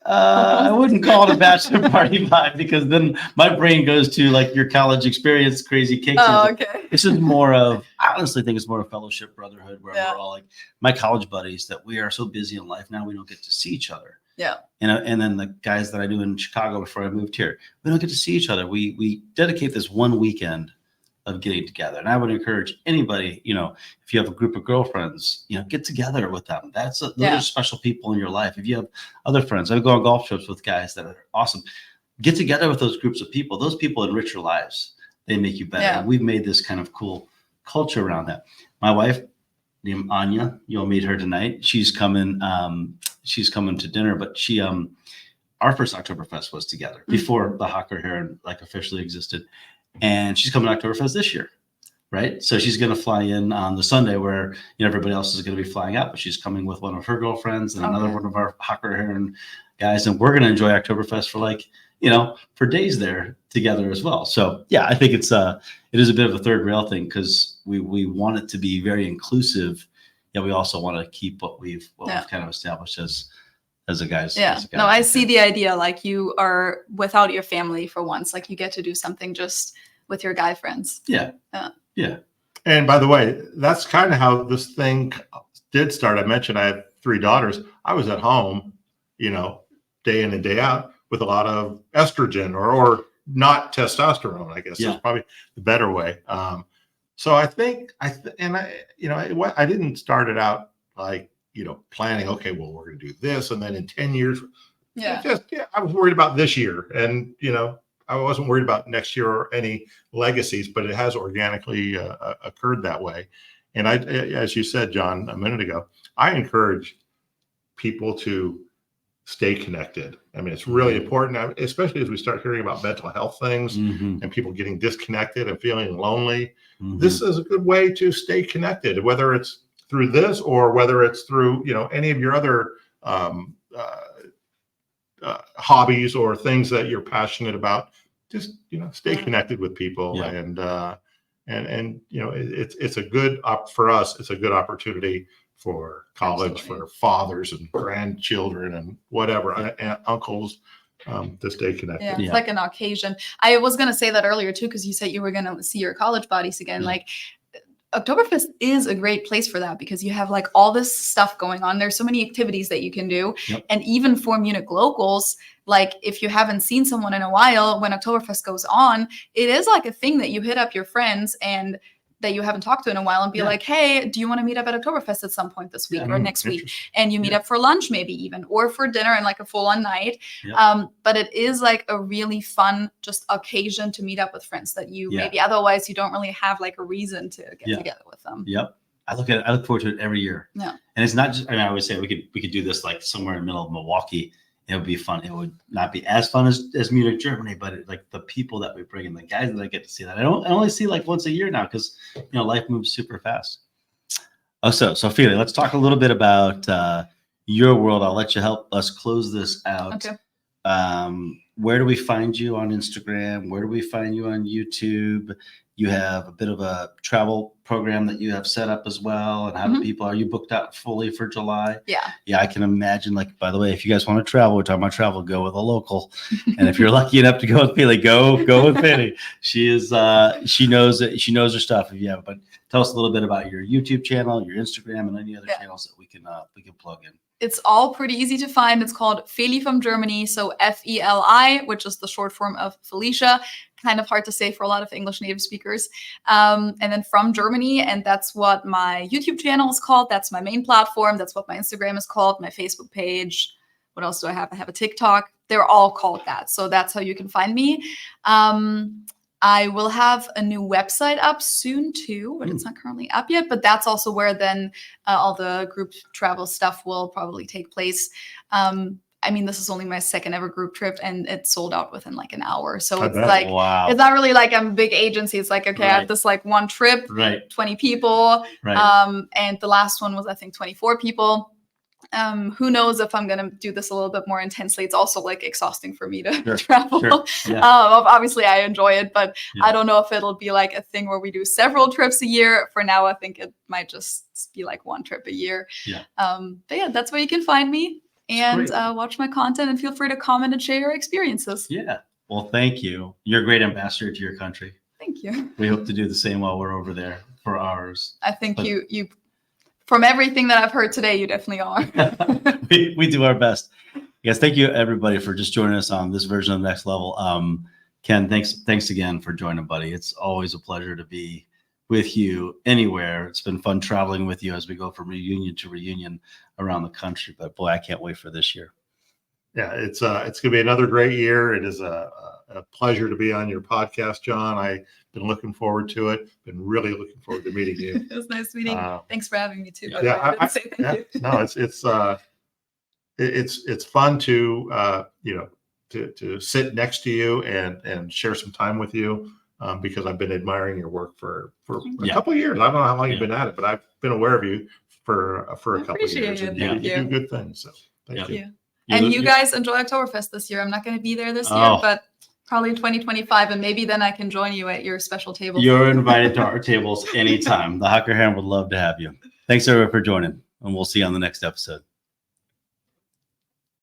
I wouldn't call it a bachelor party vibe, because then my brain goes to like your college experience, crazy cakes. Oh, okay. This is more of, I honestly think it's more of fellowship, brotherhood, where Yeah. we're all like my college buddies that we are so busy in life now, we don't get to see each other. Yeah. And then the guys that I knew in Chicago before I moved here, we don't get to see each other. We dedicate this one weekend of getting together. And I would encourage anybody, if you have a group of girlfriends, get together with them. Those are special people in your life. If you have other friends, I go on golf trips with guys that are awesome. Get together with those groups of people. Those people enrich your lives. They make you better. Yeah. And we've made this kind of cool culture around that. My wife, named Anya, you'll meet her tonight. She's coming to dinner, but she, our first Oktoberfest was together before the Hacker Herren like officially existed. And she's coming to Oktoberfest this year, right? So she's going to fly in on the Sunday where everybody else is going to be flying out, but she's coming with one of her girlfriends and another one of our Hacker Herren guys, and we're going to enjoy Oktoberfest for for days there together as well. So yeah, I think it is a bit of a third rail thing, because we want it to be very inclusive. Yeah, we also want to keep what we've kind of established as a guys. Yeah. As a guys. No, I see the idea. Like, you are without your family for once. Like, you get to do something just with your guy friends. Yeah. Yeah. Yeah. And by the way, that's kind of how this thing did start. I mentioned I have 3 daughters. I was at home, day in and day out with a lot of estrogen or not testosterone, I guess is probably the better way. So I think I didn't start it out like, planning, okay, well, we're going to do this. And then in 10 years, I was worried about this year. And, I wasn't worried about next year or any legacies, but it has organically occurred that way. And as you said, Jon, a minute ago, I encourage people to stay connected. I mean, it's really important, especially as we start hearing about mental health things and people getting disconnected and feeling lonely. This is a good way to stay connected, whether it's through this or whether it's through, any of your other hobbies or things that you're passionate about. Just, stay connected with people. And it's a good for us. It's a good opportunity for college, for fathers and grandchildren and whatever, and uncles, to stay connected. Yeah, it's like an occasion. I was going to say that earlier too, because you said you were going to see your college buddies again. Like, Oktoberfest is a great place for that, because you have like all this stuff going on. There's so many activities that you can do. And even for Munich locals, like, if you haven't seen someone in a while, when Oktoberfest goes on, it is like a thing that you hit up your friends and that you haven't talked to in a while and be like, hey, do you want to meet up at Oktoberfest at some point this week or next week? And you meet up for lunch maybe even, or for dinner and like a full-on night. But it is like a really fun just occasion to meet up with friends that you maybe otherwise you don't really have like a reason to get together with them. I look forward to it every year. Yeah. And it's not just, I always say we could do this like somewhere in the middle of Milwaukee. It would be fun. It would not be as fun as Munich, Germany, but like the people that we bring and the guys that I get to see that I only see like once a year now, because life moves super fast. So Feli, let's talk a little bit about your world. I'll let you help us close this out. Okay. Where do we find you on Instagram? Where do we find you on YouTube? You have a bit of a travel program that you have set up as well. And how do people, are you booked out fully for July? Yeah, I can imagine. Like, by the way, if you guys want to travel, we're talking about travel, go with a local. And if you're lucky enough to go with Feli, go with Feli. She knows her stuff. But tell us a little bit about your YouTube channel, your Instagram, and any other channels that we can plug in. It's all pretty easy to find. It's called Feli from Germany. So Feli, which is the short form of Felicia. Kind of hard to say for a lot of English native speakers. And then from Germany. And that's what my YouTube channel is called. That's my main platform. That's what my Instagram is called. My Facebook page. What else do I have? I have a TikTok. They're all called that. So that's how you can find me. I will have a new website up soon too, but it's not currently up yet. But that's also where then all the group travel stuff will probably take place. I mean, this is only my second ever group trip, and it sold out within like an hour. So it's like, wow. It's not really like I'm a big agency. It's like, okay, I have this like one trip, 20 people. And the last one was, I think, 24 people. Who knows if I'm going to do this a little bit more intensely. It's also like exhausting for me to travel. Obviously I enjoy it, but I don't know if it'll be like a thing where we do several trips a year. For now, I think it might just be like one trip a year. But yeah, that's where you can find me and watch my content, and feel free to comment and share your experiences. Yeah. Well, thank you. You're a great ambassador to your country. Thank you. We hope to do the same while we're over there for ours. I think you from everything that I've heard today, you definitely are. we do our best. Yes, thank you everybody for just joining us on this version of Next Level. Ken, thanks again for joining, buddy. It's always a pleasure to be with you anywhere. It's been fun traveling with you as we go from reunion to reunion around the country. But boy, I can't wait for this year. Yeah, it's going to be another great year. It is a pleasure to be on your podcast, Jon. I've been looking forward to it. Been really looking forward to meeting you. It was nice meeting. Thanks for having me too. No, it's fun to to sit next to you and share some time with you, because I've been admiring your work for a couple of years. I don't know how long you've been at it, but I've been aware of you for a couple of years. It. And you do good things. So thank you. And you guys enjoy Oktoberfest this year. I'm not going to be there this year, but probably in 2025, and maybe then I can join you at your special table. You're invited to our tables anytime. The Hacker Herren would love to have you. Thanks everyone for joining, and we'll see you on the next episode.